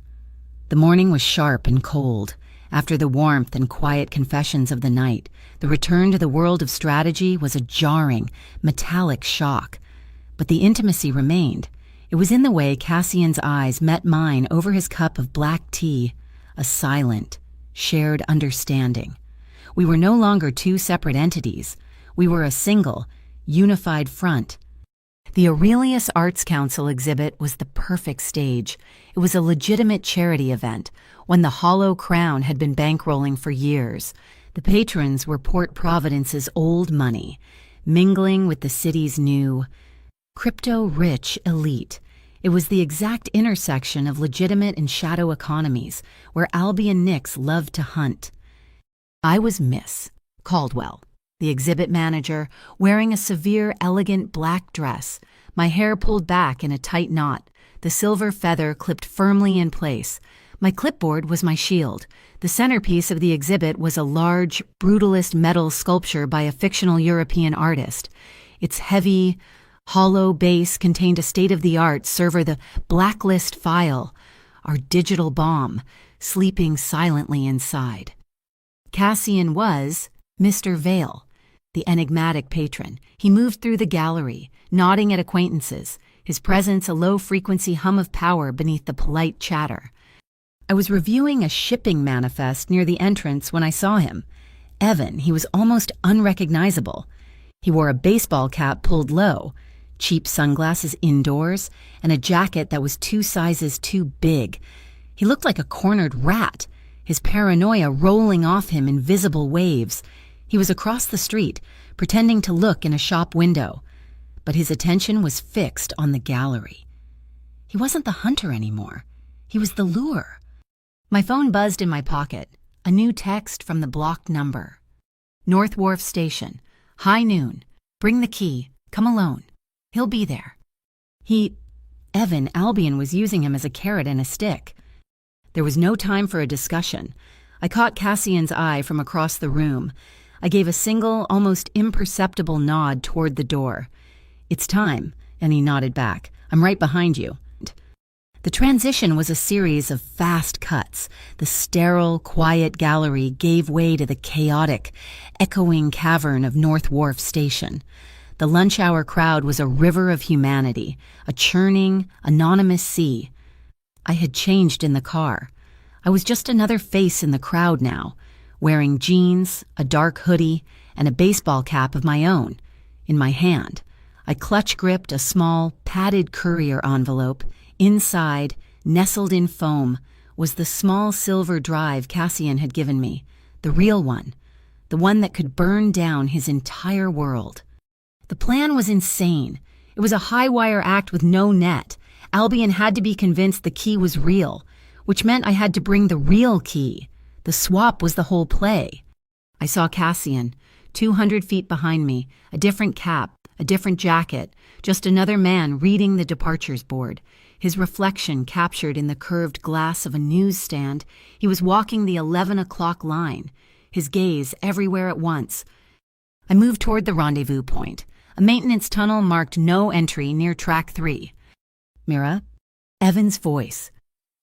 [SPEAKER 1] The morning was sharp and cold. After the warmth and quiet confessions of the night, the return to the world of strategy was a jarring, metallic shock. But the intimacy remained. It was in the way Cassian's eyes met mine over his cup of black tea, a silent, shared understanding. We were no longer two separate entities. We were a single, unified front. The Aurelius Arts Council exhibit was the perfect stage. It was a legitimate charity event, one the Hollow Crown had been bankrolling for years. The patrons were Port Providence's old money, mingling with the city's new, crypto-rich elite. It was the exact intersection of legitimate and shadow economies, where Albion Nix loved to hunt. I was Miss Caldwell, the exhibit manager, wearing a severe, elegant black dress, my hair pulled back in a tight knot, the silver feather clipped firmly in place. My clipboard was my shield. The centerpiece of the exhibit was a large, brutalist metal sculpture by a fictional European artist. Its heavy, hollow base contained a state-of-the-art server, the blacklist file, our digital bomb, sleeping silently inside. Cassian was Mr. Vale, the enigmatic patron. He moved through the gallery, nodding at acquaintances, his presence a low-frequency hum of power beneath the polite chatter. I was reviewing a shipping manifest near the entrance when I saw him. Evan, he was almost unrecognizable. He wore a baseball cap pulled low, cheap sunglasses indoors, and a jacket that was 2 sizes too big. He looked like a cornered rat, his paranoia rolling off him in visible waves. He was across the street, pretending to look in a shop window, but his attention was fixed on the gallery. He wasn't the hunter anymore. He was the lure. My phone buzzed in my pocket, a new text from the blocked number. North Wharf Station, high noon. Bring the key. Come alone. He'll be there. Albion was using him as a carrot and a stick. There was no time for a discussion. I caught Cassian's eye from across the room. I gave a single, almost imperceptible nod toward the door. It's time, and he nodded back. I'm right behind you. The transition was a series of fast cuts. The sterile, quiet gallery gave way to the chaotic, echoing cavern of North Wharf Station. The lunch hour crowd was a river of humanity, a churning, anonymous sea. I had changed in the car. I was just another face in the crowd now, wearing jeans, a dark hoodie, and a baseball cap of my own. In my hand, I clutch-gripped a small, padded courier envelope. Inside, nestled in foam, was the small silver drive Cassian had given me, the real one, the one that could burn down his entire world. The plan was insane. It was a high-wire act with no net. Albion had to be convinced the key was real, which meant I had to bring the real key. The swap was the whole play. I saw Cassian, 200 feet behind me, a different cap, a different jacket, just another man reading the departures board. His reflection captured in the curved glass of a newsstand. He was walking the 11 o'clock line, his gaze everywhere at once. I moved toward the rendezvous point, a maintenance tunnel marked no entry near track 3. Mira? Evan's voice.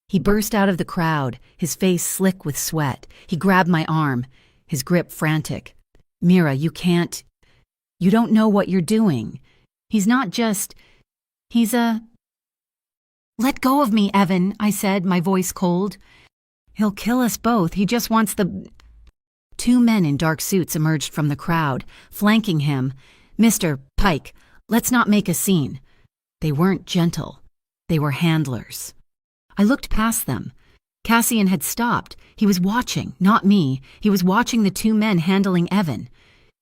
[SPEAKER 1] He burst out of the crowd, his face slick with sweat. He grabbed my arm, his grip frantic. Mira, you don't know what you're doing. He's not just... He's a... Let go of me, Evan, I said, my voice cold. He'll kill us both. He just wants the... 2 men in dark suits emerged from the crowd, flanking him. Mr. Pike, let's not make a scene. They weren't gentle. They were handlers. I looked past them. Cassian had stopped. He was watching, not me. He was watching the 2 men handling Evan.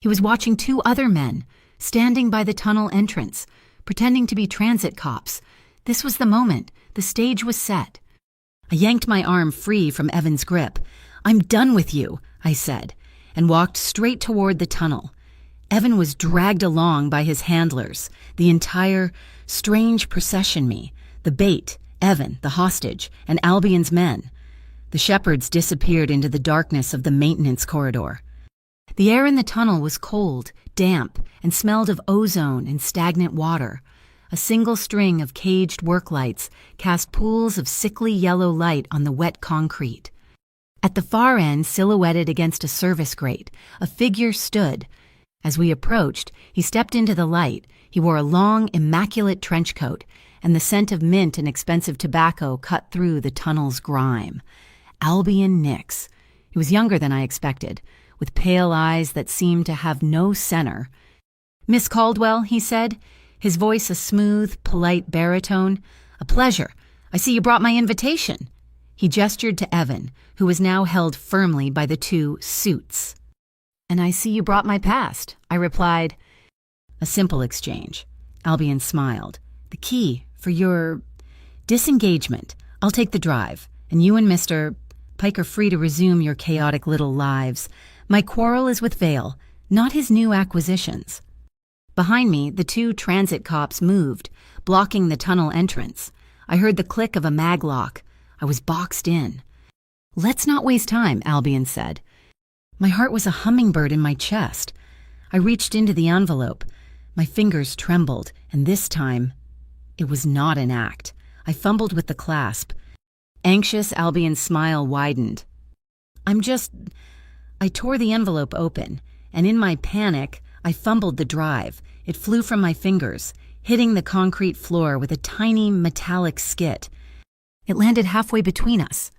[SPEAKER 1] He was watching 2 other men, standing by the tunnel entrance, pretending to be transit cops. This was the moment. The stage was set. I yanked my arm free from Evan's grip. I'm done with you, I said, and walked straight toward the tunnel. Evan was dragged along by his handlers, the entire strange procession me, the bait, Evan, the hostage, and Albion's men. The shepherds disappeared into the darkness of the maintenance corridor. The air in the tunnel was cold, damp, and smelled of ozone and stagnant water. A single string of caged work lights cast pools of sickly yellow light on the wet concrete. At the far end, silhouetted against a service grate, a figure stood. As we approached, he stepped into the light. He wore a long, immaculate trench coat, and the scent of mint and expensive tobacco cut through the tunnel's grime. Albion Nix. He was younger than I expected, with pale eyes that seemed to have no center. "Miss Caldwell," he said, his voice a smooth, polite baritone. "A pleasure. I see you brought my invitation." He gestured to Evan, who was now held firmly by the two suits. "And I see you brought my past," I replied. "A simple exchange." Albion smiled. "The key for your disengagement. I'll take the drive, and you and Mr. Pike are free to resume your chaotic little lives. My quarrel is with Vale, not his new acquisitions." Behind me, the two transit cops moved, blocking the tunnel entrance. I heard the click of a mag lock. I was boxed in. "Let's not waste time," Albion said. My heart was a hummingbird in my chest. I reached into the envelope. My fingers trembled, and this time, it was not an act. I fumbled with the clasp. Anxious, Albion's smile widened. I tore the envelope open, and in my panic, I fumbled the drive. It flew from my fingers, hitting the concrete floor with a tiny metallic skit. It landed halfway between us.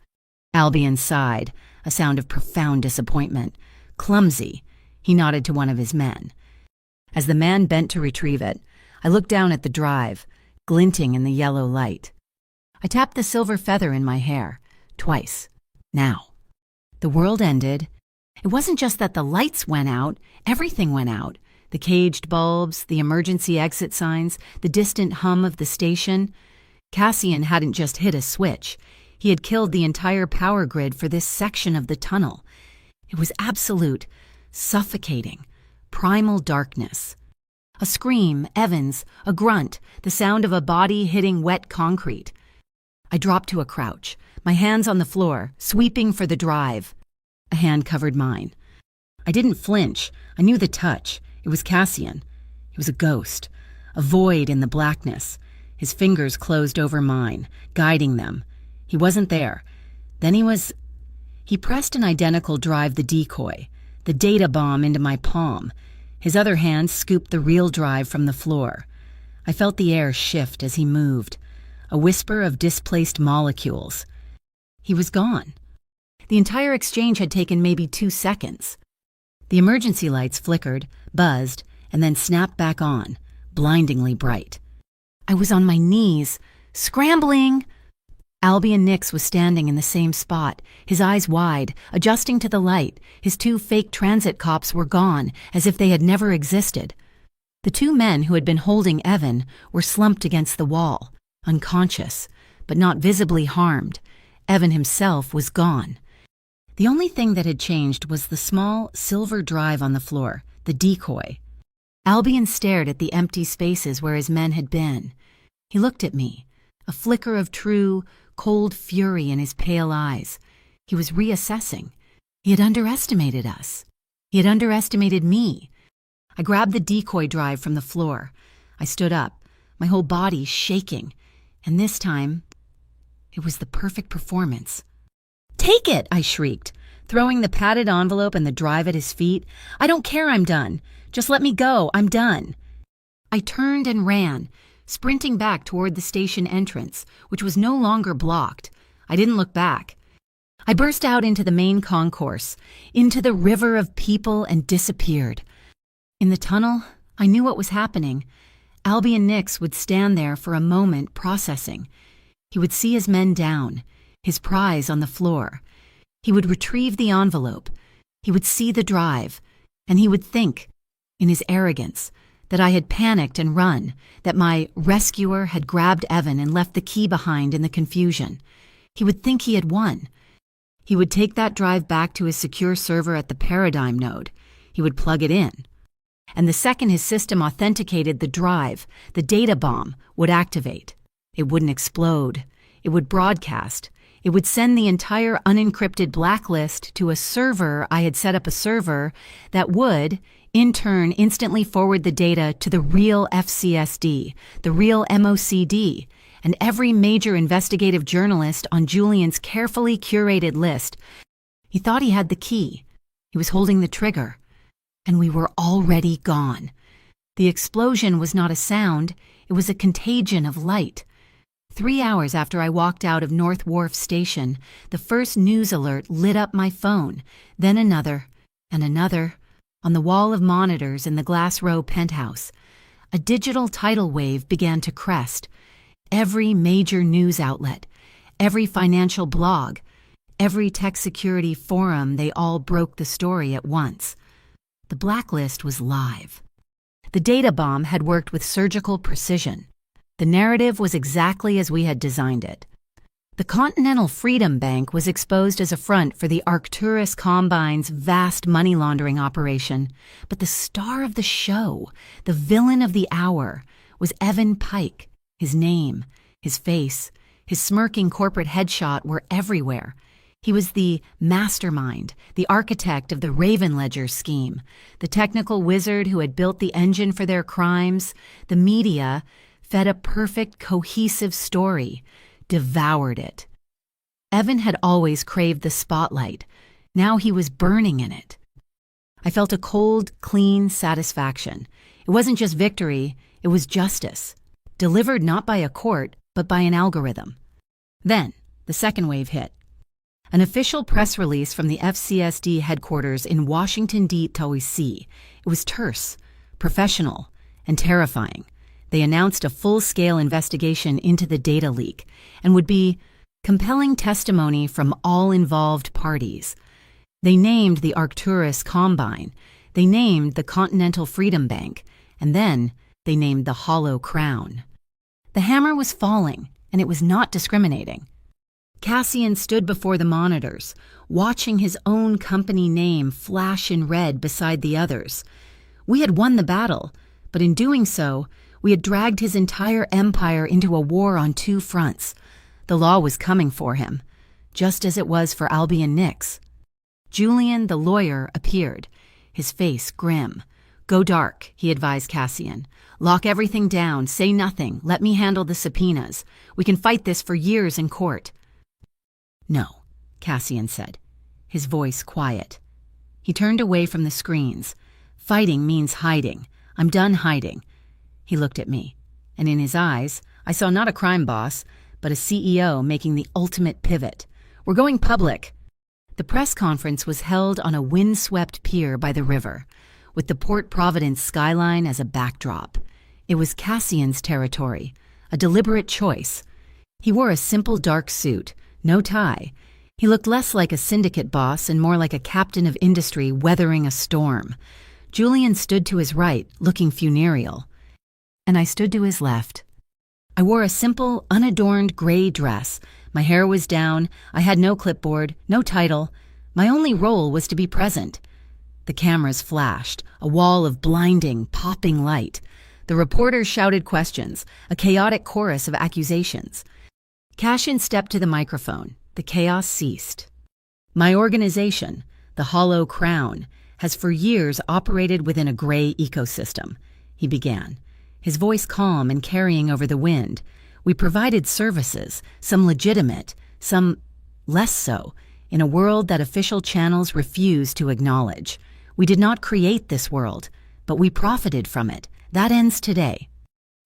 [SPEAKER 1] Albion sighed, a sound of profound disappointment. "Clumsy," he nodded to one of his men. As the man bent to retrieve it, I looked down at the drive, glinting in the yellow light. I tapped the silver feather in my hair, twice. Now. The world ended. It wasn't just that the lights went out, everything went out. The caged bulbs, the emergency exit signs, the distant hum of the station. Cassian hadn't just hit a switch. He had killed the entire power grid for this section of the tunnel. It was absolute, suffocating, primal darkness. A scream, Evans, a grunt, the sound of a body hitting wet concrete. I dropped to a crouch, my hands on the floor, sweeping for the drive. A hand covered mine. I didn't flinch. I knew the touch. It was Cassian. He was a ghost, a void in the blackness. His fingers closed over mine, guiding them. He wasn't there. Then he pressed an identical drive, the decoy, the data bomb into my palm. His other hand scooped the real drive from the floor. I felt the air shift as he moved, a whisper of displaced molecules. He was gone. The entire exchange had taken maybe 2 seconds. The emergency lights flickered, buzzed, and then snapped back on, blindingly bright. I was on my knees, scrambling. Albion Nix was standing in the same spot, his eyes wide, adjusting to the light. His 2 fake transit cops were gone, as if they had never existed. The 2 men who had been holding Evan were slumped against the wall, unconscious, but not visibly harmed. Evan himself was gone. The only thing that had changed was the small, silver drive on the floor, the decoy. Albion stared at the empty spaces where his men had been. He looked at me, a flicker of true, cold fury in his pale eyes. He was reassessing. He had underestimated us. He had underestimated me. I grabbed the decoy drive from the floor. I stood up, my whole body shaking, and this time, it was the perfect performance. "Take it!" I shrieked, throwing the padded envelope and the drive at his feet. "I don't care, I'm done. Just let me go, I'm done." I turned and ran, sprinting back toward the station entrance, which was no longer blocked. I didn't look back. I burst out into the main concourse, into the river of people, and disappeared. In the tunnel, I knew what was happening. Albion Nix would stand there for a moment, processing. He would see his men down, his prize on the floor. He would retrieve the envelope. He would see the drive, and he would think, in his arrogance, that I had panicked and run, that my rescuer had grabbed Evan and left the key behind in the confusion. He would think he had won. He would take that drive back to his secure server at the Paradigm node. He would plug it in. And the second his system authenticated the drive, the data bomb would activate. It wouldn't explode. It would broadcast. It would send the entire unencrypted blacklist to a server I had set up a server that would, in turn, instantly forward the data to the real FCSD, the real MOCD, and every major investigative journalist on Julian's carefully curated list. He thought he had the key. He was holding the trigger. And we were already gone. The explosion was not a sound, it was a contagion of light. 3 hours after I walked out of North Wharf Station, the first news alert lit up my phone, then another, and another, on the wall of monitors in the Glass Row penthouse. A digital tidal wave began to crest. Every major news outlet, every financial blog, every tech security forum, they all broke the story at once. The blacklist was live. The data bomb had worked with surgical precision. The narrative was exactly as we had designed it. The Continental Freedom Bank was exposed as a front for the Arcturus Combine's vast money laundering operation, but the star of the show, the villain of the hour, was Evan Pike. His name, his face, his smirking corporate headshot were everywhere. He was the mastermind, the architect of the Raven Ledger scheme, the technical wizard who had built the engine for their crimes. The media fed a perfect, cohesive story, devoured it. Evan had always craved the spotlight. Now he was burning in it. I felt a cold, clean satisfaction. It wasn't just victory, it was justice, delivered not by a court, but by an algorithm. Then, the second wave hit. An official press release from the FCSD headquarters in Washington, D.C. It was terse, professional, and terrifying. They announced a full-scale investigation into the data leak and would be compelling testimony from all involved parties. They named the Arcturus Combine, they named the Continental Freedom Bank, and then they named the Hollow Crown. The hammer was falling, and it was not discriminating. Cassian stood before the monitors, watching his own company name flash in red beside the others. We had won the battle, but in doing so, we had dragged his entire empire into a war on two fronts. The law was coming for him, just as it was for Albion Nix. Julian, the lawyer, appeared, his face grim. "Go dark," he advised Cassian. "Lock everything down, say nothing, let me handle the subpoenas. We can fight this for years in court." "No," Cassian said, his voice quiet. He turned away from the screens. "Fighting means hiding. I'm done hiding." He looked at me, and in his eyes, I saw not a crime boss, but a CEO making the ultimate pivot. "We're going public." The press conference was held on a windswept pier by the river, with the Port Providence skyline as a backdrop. It was Cassian's territory, a deliberate choice. He wore a simple dark suit, no tie. He looked less like a syndicate boss and more like a captain of industry weathering a storm. Julian stood to his right, looking funereal, and I stood to his left. I wore a simple, unadorned gray dress. My hair was down. I had no clipboard, no title. My only role was to be present. The cameras flashed, a wall of blinding, popping light. The reporters shouted questions, a chaotic chorus of accusations. Cassian stepped to the microphone. The chaos ceased. "My organization, the Hollow Crown, has for years operated within a gray ecosystem," he began, his voice calm and carrying over the wind. "We provided services, some legitimate, some less so, in a world that official channels refuse to acknowledge. We did not create this world, but we profited from it. That ends today."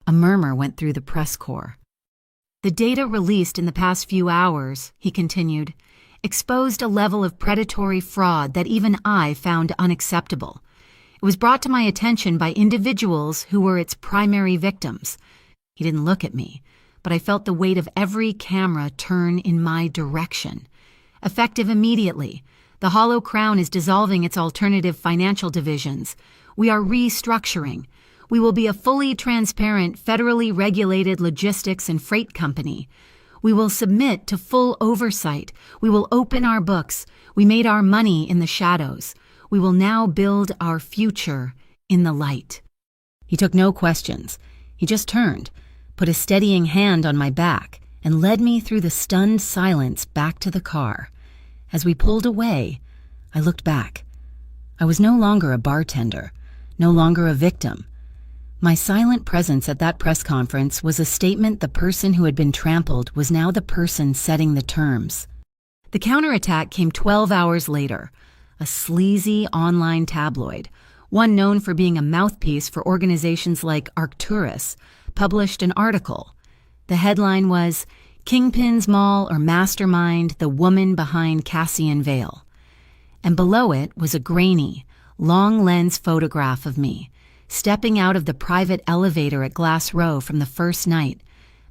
[SPEAKER 1] A murmur went through the press corps. "The data released in the past few hours," he continued, "exposed a level of predatory fraud that even I found unacceptable. It was brought to my attention by individuals who were its primary victims." He didn't look at me, but I felt the weight of every camera turn in my direction. "Effective immediately. The Hollow Crown is dissolving its alternative financial divisions. We are restructuring. We will be a fully transparent, federally regulated logistics and freight company. We will submit to full oversight. We will open our books. We made our money in the shadows. We will now build our future in the light." He took no questions. He just turned, put a steadying hand on my back, and led me through the stunned silence back to the car. As we pulled away, I looked back. I was no longer a bartender, no longer a victim. My silent presence at that press conference was a statement the person who had been trampled was now the person setting the terms. The counterattack came 12 hours later. A sleazy online tabloid, one known for being a mouthpiece for organizations like Arcturus, published an article. The headline was, "Kingpin's Maul or Mastermind, the Woman Behind Cassian Vale." And below it was a grainy, long-lens photograph of me, stepping out of the private elevator at Glass Row from the first night,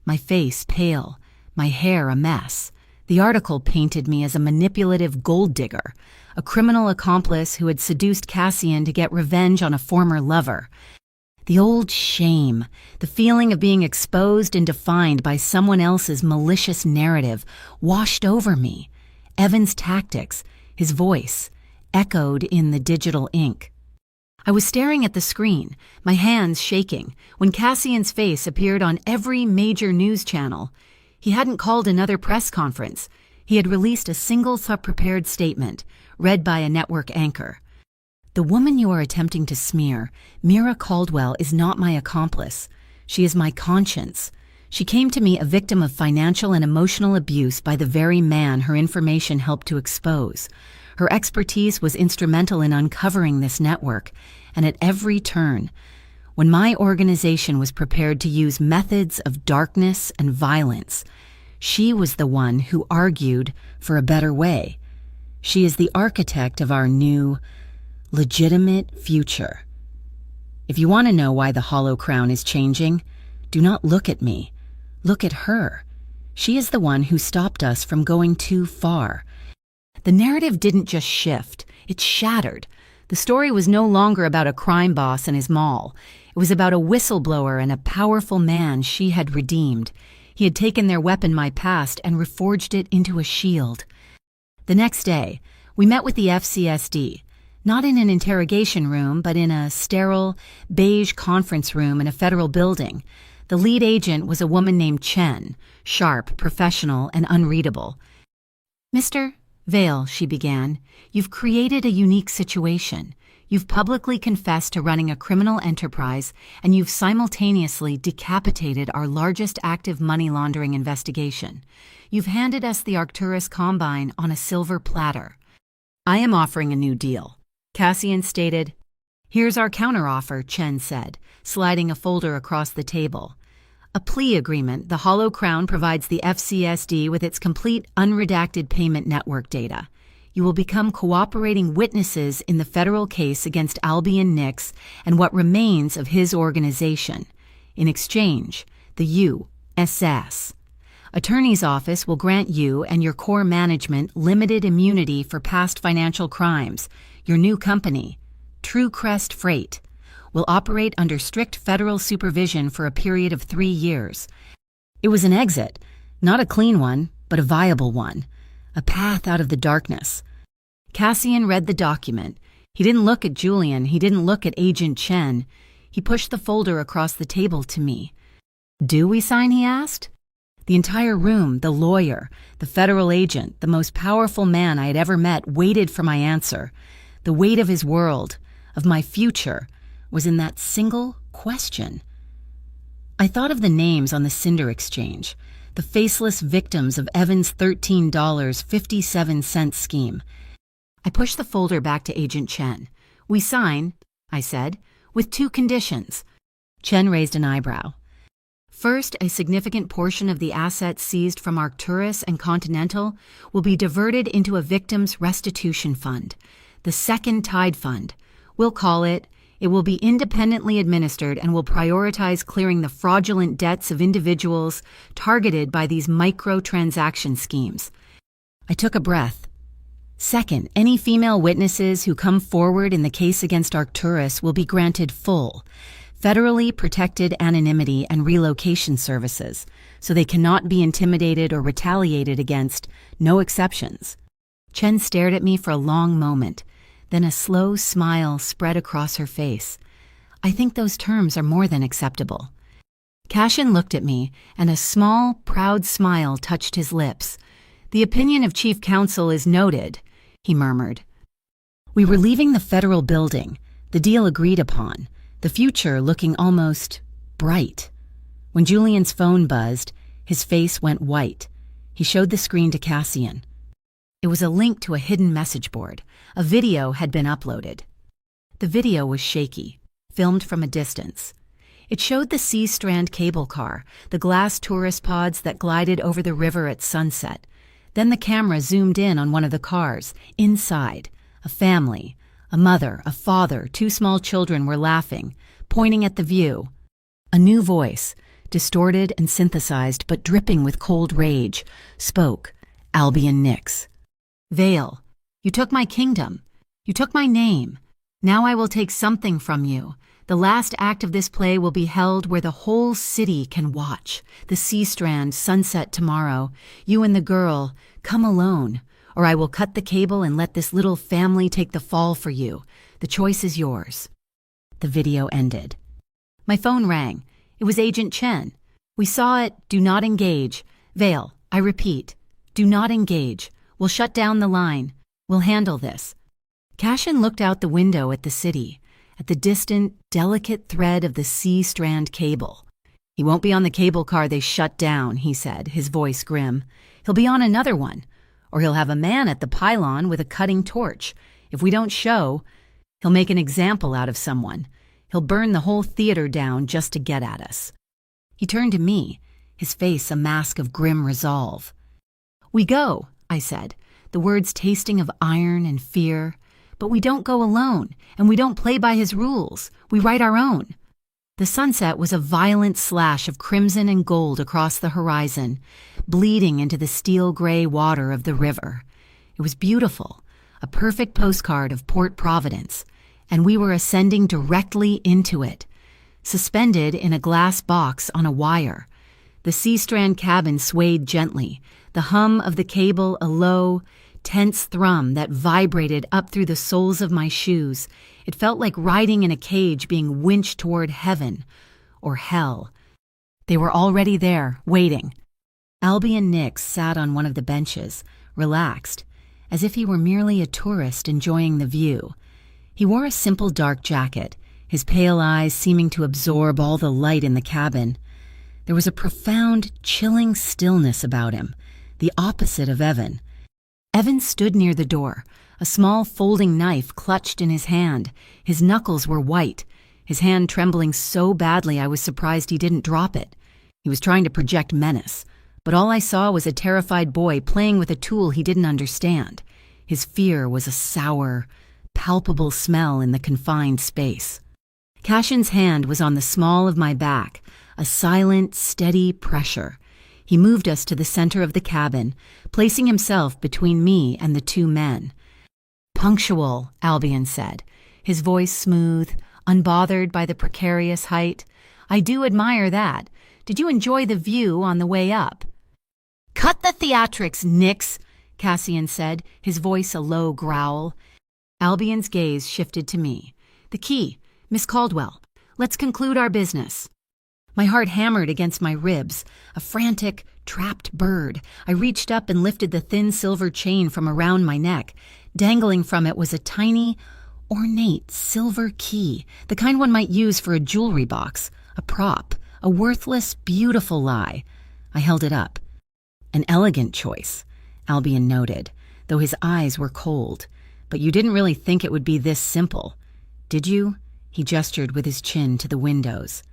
[SPEAKER 1] my face pale, my hair a mess. The article painted me as a manipulative gold digger, a criminal accomplice who had seduced Cassian to get revenge on a former lover. The old shame, the feeling of being exposed and defined by someone else's malicious narrative, washed over me. Evan's tactics, his voice, echoed in the digital ink. I was staring at the screen, my hands shaking, when Cassian's face appeared on every major news channel. He hadn't called another press conference. He had released a single prepared statement, read by a network anchor. "The woman you are attempting to smear, Mira Caldwell, is not my accomplice. She is my conscience. She came to me a victim of financial and emotional abuse by the very man her information helped to expose. Her expertise was instrumental in uncovering this network, and at every turn, when my organization was prepared to use methods of darkness and violence, she was the one who argued for a better way. She is the architect of our new, legitimate future. If you want to know why the Hollow Crown is changing, do not look at me. Look at her. She is the one who stopped us from going too far." The narrative didn't just shift, it shattered. The story was no longer about a crime boss and his mall. It was about a whistleblower and a powerful man she had redeemed. He had taken their weapon, my past, and reforged it into a shield. The next day, we met with the FCSD, not in an interrogation room, but in a sterile, beige conference room in a federal building. The lead agent was a woman named Chen, sharp, professional, and unreadable. "Mr. Vale," she began, "you've created a unique situation. You've publicly confessed to running a criminal enterprise, and you've simultaneously decapitated our largest active money laundering investigation. You've handed us the Arcturus Combine on a silver platter. I am offering a new deal." Cassian stated. "Here's our counteroffer," Chen said, sliding a folder across the table. "A plea agreement. The Hollow Crown provides the FCSD with its complete unredacted payment network data. You will become cooperating witnesses in the federal case against Albion Nix and what remains of his organization. In exchange, the USS Attorney's Office will grant you and your core management limited immunity for past financial crimes. Your new company, True Crest Freight, will operate under strict federal supervision for a period of 3 years." It was an exit, not a clean one, but a viable one, a path out of the darkness. Cassian read the document. He didn't look at Julian. He didn't look at Agent Chen. He pushed the folder across the table to me. "Do we sign?" he asked. The entire room, the lawyer, the federal agent, the most powerful man I had ever met, waited for my answer. The weight of his world, of my future, was in that single question. I thought of the names on the Cinder exchange, the faceless victims of Evan's $13.57 scheme. I pushed the folder back to Agent Chen. "We sign," I said, "with 2 conditions." Chen raised an eyebrow. "First, a significant portion of the assets seized from Arcturus and Continental will be diverted into a victims' restitution fund. The second Tide Fund, we'll call it. It will be independently administered and will prioritize clearing the fraudulent debts of individuals targeted by these microtransaction schemes." I took a breath. "Second, any female witnesses who come forward in the case against Arcturus will be granted full, federally protected anonymity and relocation services, so they cannot be intimidated or retaliated against, no exceptions. Chen stared at me for a long moment, then a slow smile spread across her face. I think those terms are more than acceptable. Cashin looked at me, and a small, proud smile touched his lips. The opinion of Chief Counsel is noted, he murmured. We were leaving the federal building, the deal agreed upon, the future looking almost bright. When Julian's phone buzzed, his face went white. He showed the screen to Cassian. It was a link to a hidden message board. A video had been uploaded. The video was shaky, filmed from a distance. It showed the Sea Strand cable car, the glass tourist pods that glided over the river at sunset. Then the camera zoomed in on one of the cars. Inside, a family, a mother, a father, 2 small children were laughing, pointing at the view. A new voice, distorted and synthesized but dripping with cold rage, spoke, Albion Nix. Vale, you took my kingdom. You took my name. Now I will take something from you. The last act of this play will be held where the whole city can watch. The Sea Strand, sunset tomorrow. You and the girl, come alone, or I will cut the cable and let this little family take the fall for you. The choice is yours. The video ended. My phone rang. It was Agent Chen. We saw it. Do not engage. Vale, I repeat, do not engage. We'll shut down the line. We'll handle this. Cashin looked out the window at the city, at the distant, delicate thread of the Sea Strand cable. He won't be on the cable car they shut down, he said, his voice grim. He'll be on another one, or he'll have a man at the pylon with a cutting torch. If we don't show, he'll make an example out of someone. He'll burn the whole theater down just to get at us. He turned to me, his face a mask of grim resolve. We go, I said, the words tasting of iron and fear. But we don't go alone, and we don't play by his rules. We write our own. The sunset was a violent slash of crimson and gold across the horizon, bleeding into the steel-gray water of the river. It was beautiful, a perfect postcard of Port Providence, and we were ascending directly into it, suspended in a glass box on a wire. The Sea Strand cabin swayed gently, the hum of the cable a low, tense thrum that vibrated up through the soles of my shoes. It felt like riding in a cage being winched toward heaven or hell. They were already there, waiting. Albion Nix sat on one of the benches, relaxed, as if he were merely a tourist enjoying the view. He wore a simple dark jacket, his pale eyes seeming to absorb all the light in the cabin. There was a profound, chilling stillness about him, the opposite of Evan. Evan stood near the door, a small folding knife clutched in his hand. His knuckles were white, his hand trembling so badly I was surprised he didn't drop it. He was trying to project menace, but all I saw was a terrified boy playing with a tool he didn't understand. His fear was a sour, palpable smell in the confined space. Cashin's hand was on the small of my back, a silent, steady pressure. He moved us to the center of the cabin, placing himself between me and the 2 men. Punctual, Albion said, his voice smooth, unbothered by the precarious height. I do admire that. Did you enjoy the view on the way up? Cut the theatrics, Nix, Cassian said, his voice a low growl. Albion's gaze shifted to me. The key, Miss Caldwell. Let's conclude our business. My heart hammered against my ribs, a frantic, trapped bird. I reached up and lifted the thin silver chain from around my neck. Dangling from it was a tiny, ornate silver key, the kind one might use for a jewelry box, a prop, a worthless, beautiful lie. I held it up. An elegant choice, Albion noted, though his eyes were cold. But you didn't really think it would be this simple, did you? He gestured with his chin to the windows.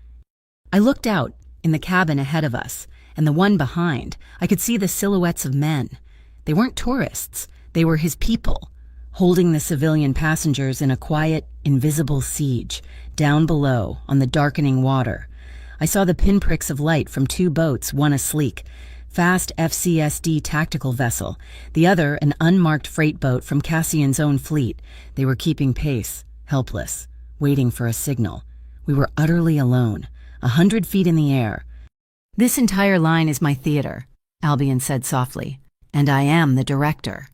[SPEAKER 1] I looked out, in the cabin ahead of us, and the one behind. I could see the silhouettes of men. They weren't tourists. They were his people, holding the civilian passengers in a quiet, invisible siege, down below, on the darkening water. I saw the pinpricks of light from 2 boats, one a sleek, fast FCSD tactical vessel, the other an unmarked freight boat from Cassian's own fleet. They were keeping pace, helpless, waiting for a signal. We were utterly alone, 100 feet in the air. "This entire line is my theater," Albion said softly, "and I am the director."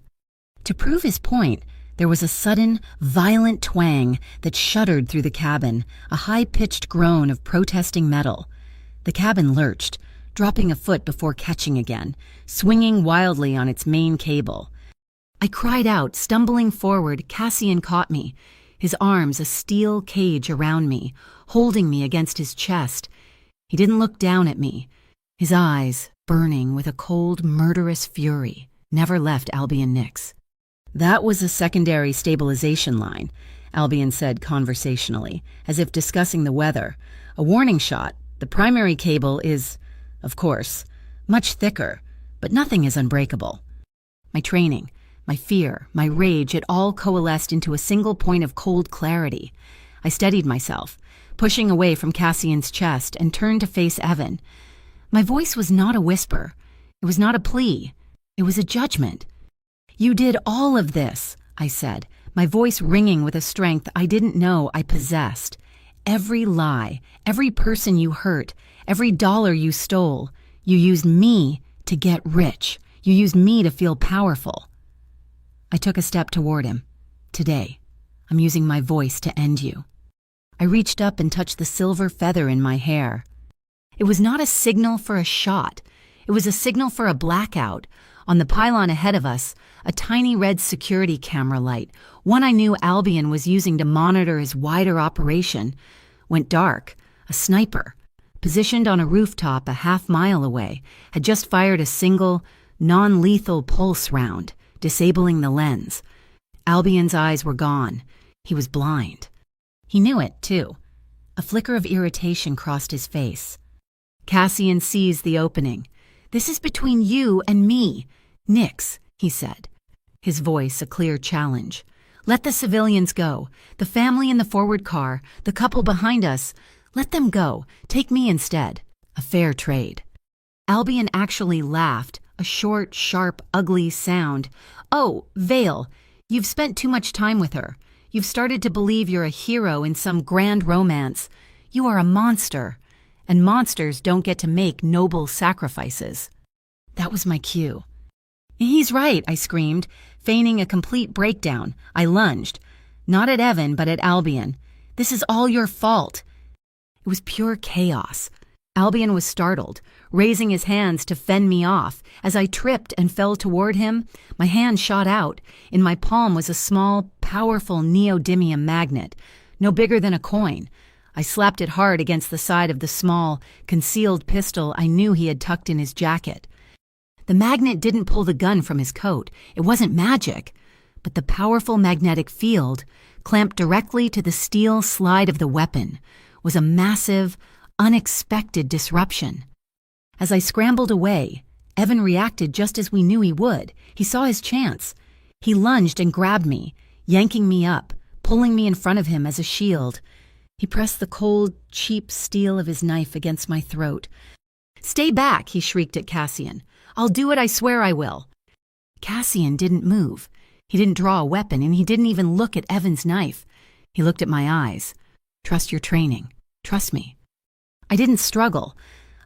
[SPEAKER 1] To prove his point, there was a sudden, violent twang that shuddered through the cabin, a high-pitched groan of protesting metal. The cabin lurched, dropping a foot before catching again, swinging wildly on its main cable. I cried out, stumbling forward. Cassian caught me, his arms a steel cage around me, holding me against his chest. He didn't look down at me. His eyes, burning with a cold, murderous fury, never left Albion Nix. "That was a secondary stabilization line," Albion said conversationally, as if discussing the weather. "A warning shot. The primary cable is, of course, much thicker, but nothing is unbreakable." My training, my fear, my rage, it all coalesced into a single point of cold clarity. I steadied myself, pushing away from Cassian's chest, and turned to face Evan. My voice was not a whisper. It was not a plea. It was a judgment. "You did all of this," I said, my voice ringing with a strength I didn't know I possessed. "Every lie, every person you hurt, every dollar you stole, you used me to get rich. You used me to feel powerful." I took a step toward him. "Today, I'm using my voice to end you." I reached up and touched the silver feather in my hair. It was not a signal for a shot. It was a signal for a blackout. On the pylon ahead of us, a tiny red security camera light, one I knew Albion was using to monitor his wider operation, went dark. A sniper, positioned on a rooftop a half-mile away, had just fired a single, non-lethal pulse round, disabling the lens. Albion's eyes were gone. He was blind. He knew it, too. A flicker of irritation crossed his face. Cassian seized the opening. "This is between you and me. Nix," he said, his voice a clear challenge. "Let the civilians go. The family in the forward car, the couple behind us. Let them go. Take me instead. A fair trade." Albion actually laughed, a short, sharp, ugly sound. "Oh, Vale, you've spent too much time with her. You've started to believe you're a hero in some grand romance. You are a monster, and monsters don't get to make noble sacrifices." That was my cue. "He's right," I screamed, feigning a complete breakdown. I lunged, not at Evan, but at Albion. "This is all your fault." It was pure chaos. Albion was startled, raising his hands to fend me off. As I tripped and fell toward him, my hand shot out. In my palm was a small, powerful neodymium magnet, no bigger than a coin. I slapped it hard against the side of the small, concealed pistol I knew he had tucked in his jacket. The magnet didn't pull the gun from his coat. It wasn't magic. But the powerful magnetic field, clamped directly to the steel slide of the weapon, was a massive, unexpected disruption. As I scrambled away, Evan reacted just as we knew he would. He saw his chance. He lunged and grabbed me, yanking me up, pulling me in front of him as a shield. He pressed the cold, cheap steel of his knife against my throat. "Stay back," he shrieked at Cassian. "I'll do it, I swear I will." Cassian didn't move. He didn't draw a weapon, and he didn't even look at Evan's knife. He looked at my eyes. "Trust your training. Trust me." I didn't struggle.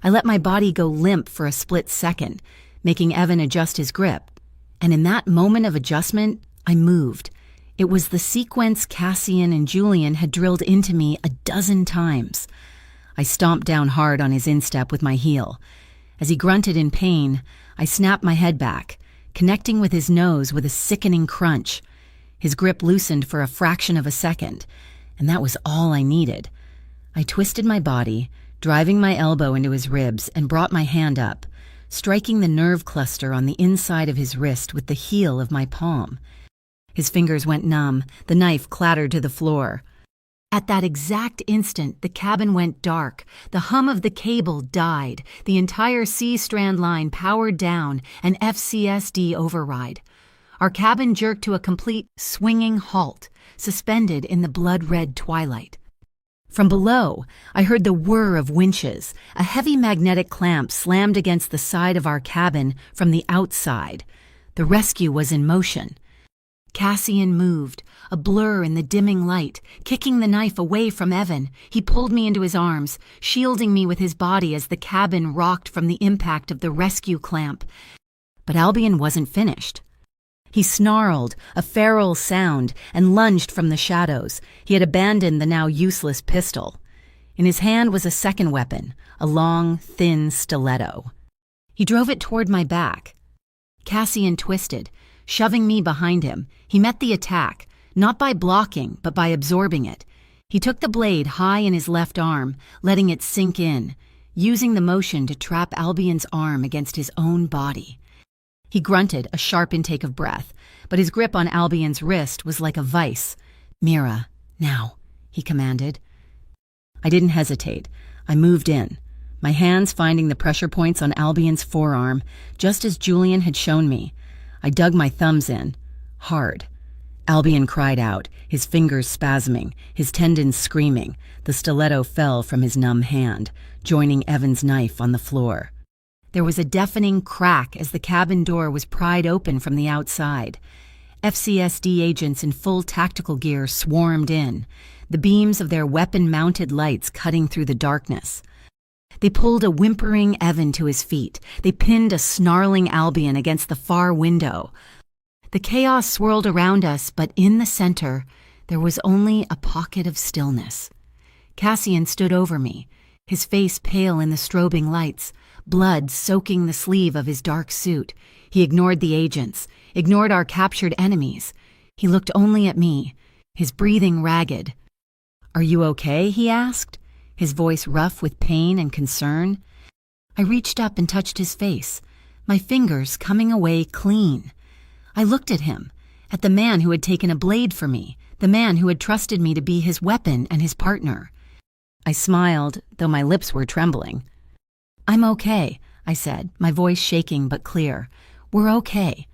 [SPEAKER 1] I let my body go limp for a split second, making Evan adjust his grip. And in that moment of adjustment, I moved. It was the sequence Cassian and Julian had drilled into me a dozen times. I stomped down hard on his instep with my heel. As he grunted in pain, I snapped my head back, connecting with his nose with a sickening crunch. His grip loosened for a fraction of a second, and that was all I needed. I twisted my body, driving my elbow into his ribs, and brought my hand up, striking the nerve cluster on the inside of his wrist with the heel of my palm. His fingers went numb, the knife clattered to the floor. At that exact instant, the cabin went dark. The hum of the cable died. The entire C-strand line powered down, an FCSD override. Our cabin jerked to a complete swinging halt, suspended in the blood-red twilight. From below, I heard the whir of winches. A heavy magnetic clamp slammed against the side of our cabin from the outside. The rescue was in motion. Cassian moved, a blur in the dimming light, kicking the knife away from Evan. He pulled me into his arms, shielding me with his body as the cabin rocked from the impact of the rescue clamp. But Albion wasn't finished. He snarled, a feral sound, and lunged from the shadows. He had abandoned the now useless pistol. In his hand was a second weapon, a long, thin stiletto. He drove it toward my back. Cassian twisted, shoving me behind him. He met the attack, not by blocking, but by absorbing it. He took the blade high in his left arm, letting it sink in, using the motion to trap Albion's arm against his own body. He grunted, a sharp intake of breath, but his grip on Albion's wrist was like a vice. "Mira, now," he commanded. I didn't hesitate. I moved in, my hands finding the pressure points on Albion's forearm, just as Julian had shown me. I dug my thumbs in, hard. Albion cried out, his fingers spasming, his tendons screaming. The stiletto fell from his numb hand, joining Evan's knife on the floor. There was a deafening crack as the cabin door was pried open from the outside. FCSD agents in full tactical gear swarmed in, the beams of their weapon-mounted lights cutting through the darkness. They pulled a whimpering Evan to his feet. They pinned a snarling Albion against the far window. The chaos swirled around us, but in the center, there was only a pocket of stillness. Cassian stood over me, his face pale in the strobing lights, blood soaking the sleeve of his dark suit. He ignored the agents, ignored our captured enemies. He looked only at me, his breathing ragged. "Are you okay?" he asked, his voice rough with pain and concern. I reached up and touched his face, my fingers coming away clean. I looked at him, at the man who had taken a blade for me, the man who had trusted me to be his weapon and his partner. I smiled, though my lips were trembling. "I'm okay," I said, my voice shaking but clear. "We're okay."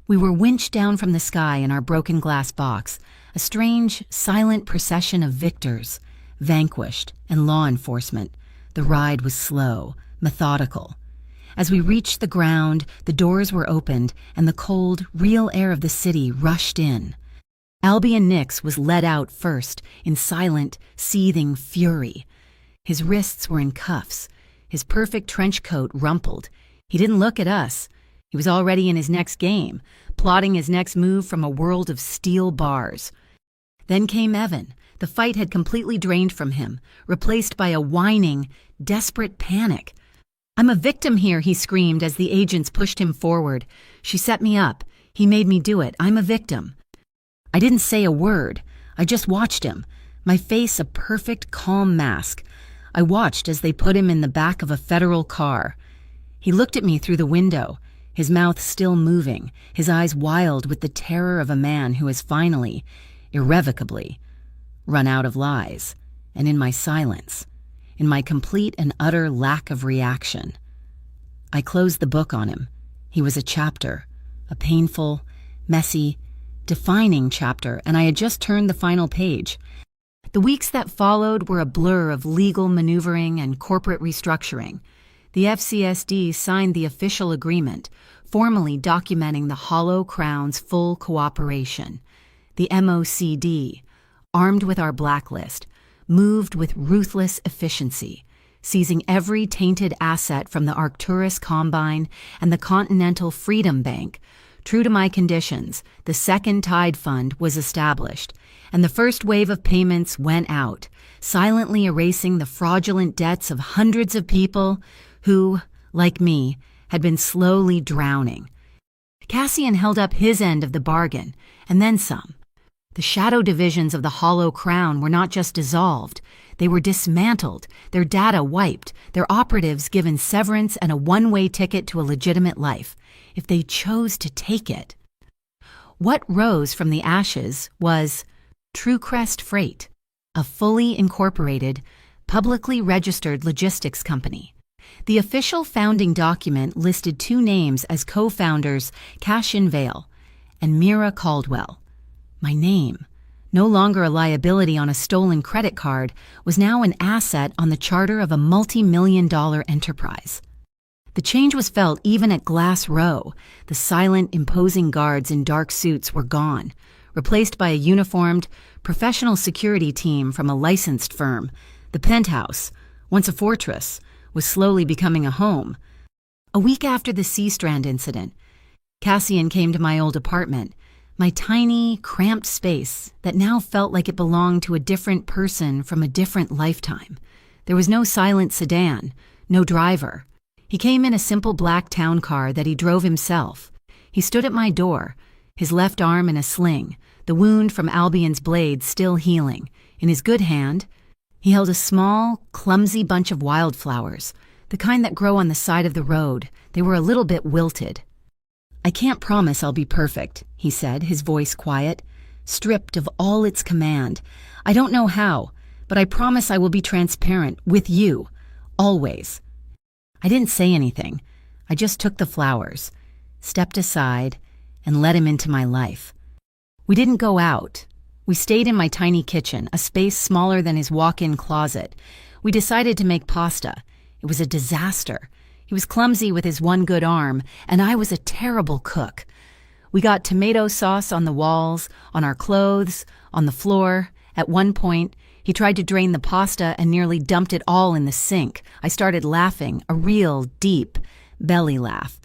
[SPEAKER 1] We were winched down from the sky in our broken glass box, a strange, silent procession of victors, vanquished, and law enforcement. The ride was slow, methodical. As we reached the ground, the doors were opened, and the cold, real air of the city rushed in. Albion Nix was led out first, in silent, seething fury. His wrists were in cuffs, his perfect trench coat rumpled. He didn't look at us. He was already in his next game, plotting his next move from a world of steel bars. Then came Evan. The fight had completely drained from him, replaced by a whining, desperate panic. "I'm a victim here," he screamed as the agents pushed him forward. "She set me up. He made me do it. I'm a victim." I didn't say a word. I just watched him, my face a perfect, calm mask. I watched as they put him in the back of a federal car. He looked at me through the window, his mouth still moving, his eyes wild with the terror of a man who has finally, irrevocably, run out of lies. And in my silence, in my complete and utter lack of reaction, I closed the book on him. He was a chapter, a painful, messy, defining chapter, and I had just turned the final page. The weeks that followed were a blur of legal maneuvering and corporate restructuring. The FCSD signed the official agreement, formally documenting the Hollow Crown's full cooperation. The MOCD, armed with our blacklist, moved with ruthless efficiency, seizing every tainted asset from the Arcturus Combine and the Continental Freedom Bank. True to my conditions, the second Tide Fund was established, and the first wave of payments went out, silently erasing the fraudulent debts of hundreds of people who, like me, had been slowly drowning. Cassian held up his end of the bargain, and then some. The shadow divisions of the Hollow Crown were not just dissolved, they were dismantled, their data wiped, their operatives given severance and a one-way ticket to a legitimate life, if they chose to take it. What rose from the ashes was TrueCrest Freight, a fully incorporated, publicly registered logistics company. The official founding document listed two names as co-founders, Cashin Vale and Mira Caldwell. My name, no longer a liability on a stolen credit card, was now an asset on the charter of a multi-million-dollar enterprise. The change was felt even at Glass Row. The silent, imposing guards in dark suits were gone, replaced by a uniformed, professional security team from a licensed firm. The penthouse, once a fortress, was slowly becoming a home. A week after the Sea Strand incident, Cassian came to my old apartment, my tiny, cramped space that now felt like it belonged to a different person from a different lifetime. There was no silent sedan, no driver. He came in a simple black town car that he drove himself. He stood at my door, his left arm in a sling, the wound from Albion's blade still healing. In his good hand, he held a small, clumsy bunch of wildflowers, the kind that grow on the side of the road. They were a little bit wilted. "I can't promise I'll be perfect," he said, his voice quiet, stripped of all its command. "I don't know how, but I promise I will be transparent with you, always." I didn't say anything. I just took the flowers, stepped aside, and let him into my life. We didn't go out. We stayed in my tiny kitchen, a space smaller than his walk-in closet. We decided to make pasta. It was a disaster. He was clumsy with his one good arm, and I was a terrible cook. We got tomato sauce on the walls, on our clothes, on the floor. At one point, he tried to drain the pasta and nearly dumped it all in the sink. I started laughing, a real, deep belly laugh.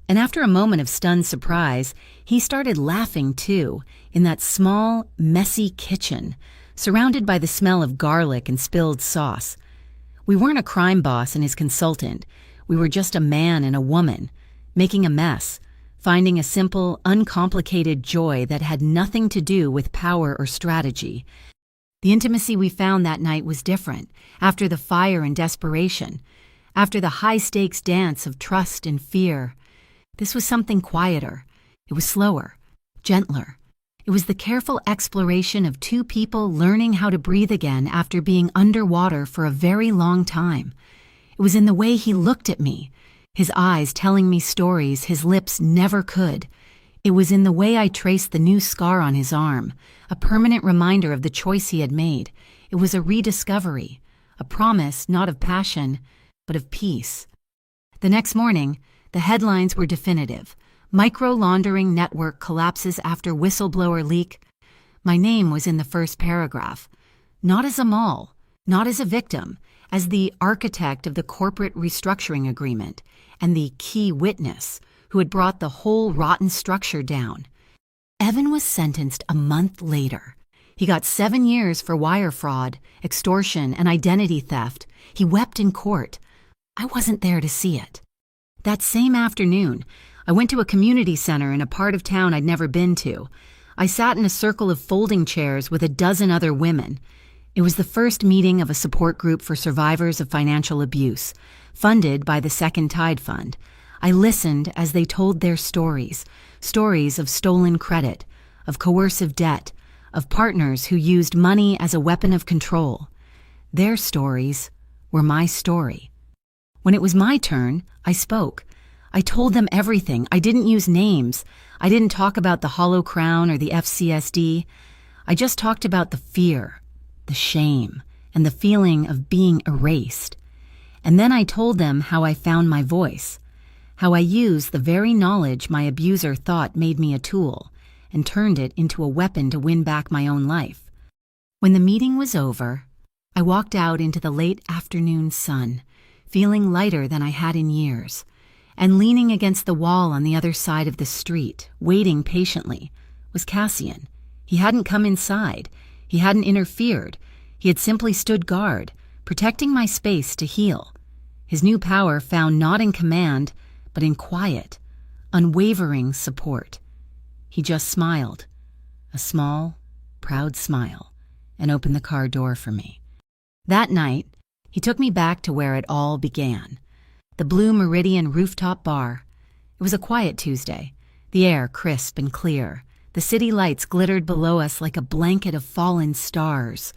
[SPEAKER 1] And after a moment of stunned surprise, he started laughing too, in that small, messy kitchen, surrounded by the smell of garlic and spilled sauce. We weren't a crime boss and his consultant. We were just a man and a woman, making a mess, finding a simple, uncomplicated joy that had nothing to do with power or strategy. The intimacy we found that night was different, after the fire and desperation, after the high-stakes dance of trust and fear. This was something quieter. It was slower, gentler. It was the careful exploration of two people learning how to breathe again after being underwater for a very long time. It was in the way he looked at me, his eyes telling me stories his lips never could. It was in the way I traced the new scar on his arm, a permanent reminder of the choice he had made. It was a rediscovery, a promise not of passion, but of peace. The next morning, the headlines were definitive. Micro-laundering network collapses after whistleblower leak. My name was in the first paragraph. Not as a mall, not as a victim, as the architect of the corporate restructuring agreement and the key witness who had brought the whole rotten structure down. Evan was sentenced a month later. He got 7 years for wire fraud, extortion, and identity theft. He wept in court. I wasn't there to see it. That same afternoon, I went to a community center in a part of town I'd never been to. I sat in a circle of folding chairs with a dozen other women. It was the first meeting of a support group for survivors of financial abuse, funded by the Second Tide Fund. I listened as they told their stories, stories of stolen credit, of coercive debt, of partners who used money as a weapon of control. Their stories were my story. When it was my turn, I spoke. I told them everything. I didn't use names. I didn't talk about the Hollow Crown or the FCSD. I just talked about the fear, the shame, and the feeling of being erased. And then I told them how I found my voice, how I used the very knowledge my abuser thought made me a tool and turned it into a weapon to win back my own life. When the meeting was over, I walked out into the late afternoon sun, feeling lighter than I had in years, and leaning against the wall on the other side of the street, waiting patiently, was Cassian. He hadn't come inside. He hadn't interfered. He had simply stood guard, protecting my space to heal. His new power found not in command, but in quiet, unwavering support. He just smiled, a small, proud smile, and opened the car door for me. That night, he took me back to where it all began, the Blue Meridian rooftop bar. It was a quiet Tuesday, the air crisp and clear. The city lights glittered below us like a blanket of fallen stars.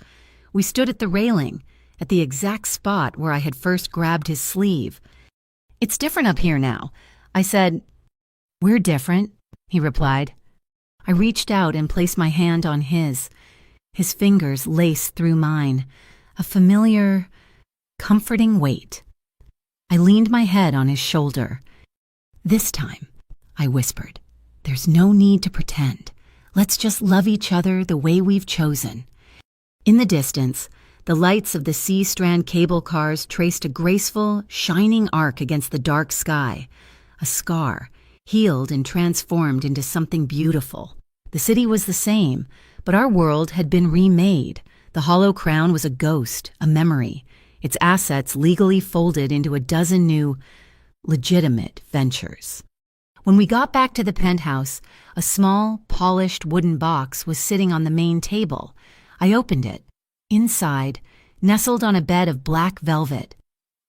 [SPEAKER 1] We stood at the railing, at the exact spot where I had first grabbed his sleeve. "It's different up here now," I said. "We're different," he replied. I reached out and placed my hand on his. His fingers laced through mine, a familiar, comforting weight. I leaned my head on his shoulder. "This time," I whispered, "there's no need to pretend. Let's just love each other the way we've chosen." In the distance, the lights of the C-Strand cable cars traced a graceful, shining arc against the dark sky. A scar, healed and transformed into something beautiful. The city was the same, but our world had been remade. The Hollow Crown was a ghost, a memory, its assets legally folded into a dozen new, legitimate ventures. When we got back to the penthouse, a small, polished wooden box was sitting on the main table. I opened it. Inside, nestled on a bed of black velvet,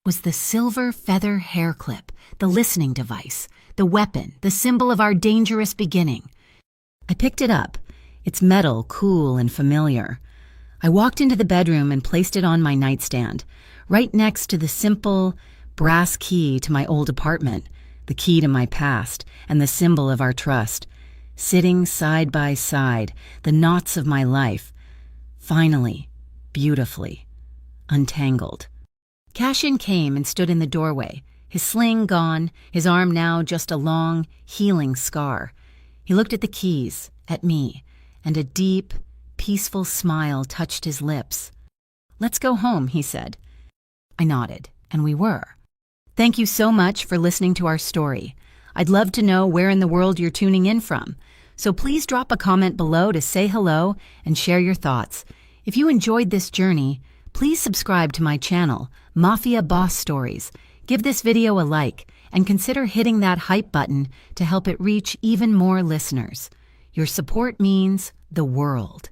[SPEAKER 1] was the silver feather hair clip, the listening device, the weapon, the symbol of our dangerous beginning. I picked it up, its metal cool and familiar. I walked into the bedroom and placed it on my nightstand, right next to the simple, brass key to my old apartment, the key to my past, and the symbol of our trust. Sitting side by side, the knots of my life, finally, beautifully, untangled. Cashin came and stood in the doorway, his sling gone, his arm now just a long, healing scar. He looked at the keys, at me, and a deep, peaceful smile touched his lips. "Let's go home," he said. I nodded, and we were. Thank you so much for listening to our story. I'd love to know where in the world you're tuning in from, so please drop a comment below to say hello and share your thoughts. If you enjoyed this journey, please subscribe to my channel, Mafia Boss Stories. Give this video a like, and consider hitting that hype button to help it reach even more listeners. Your support means the world.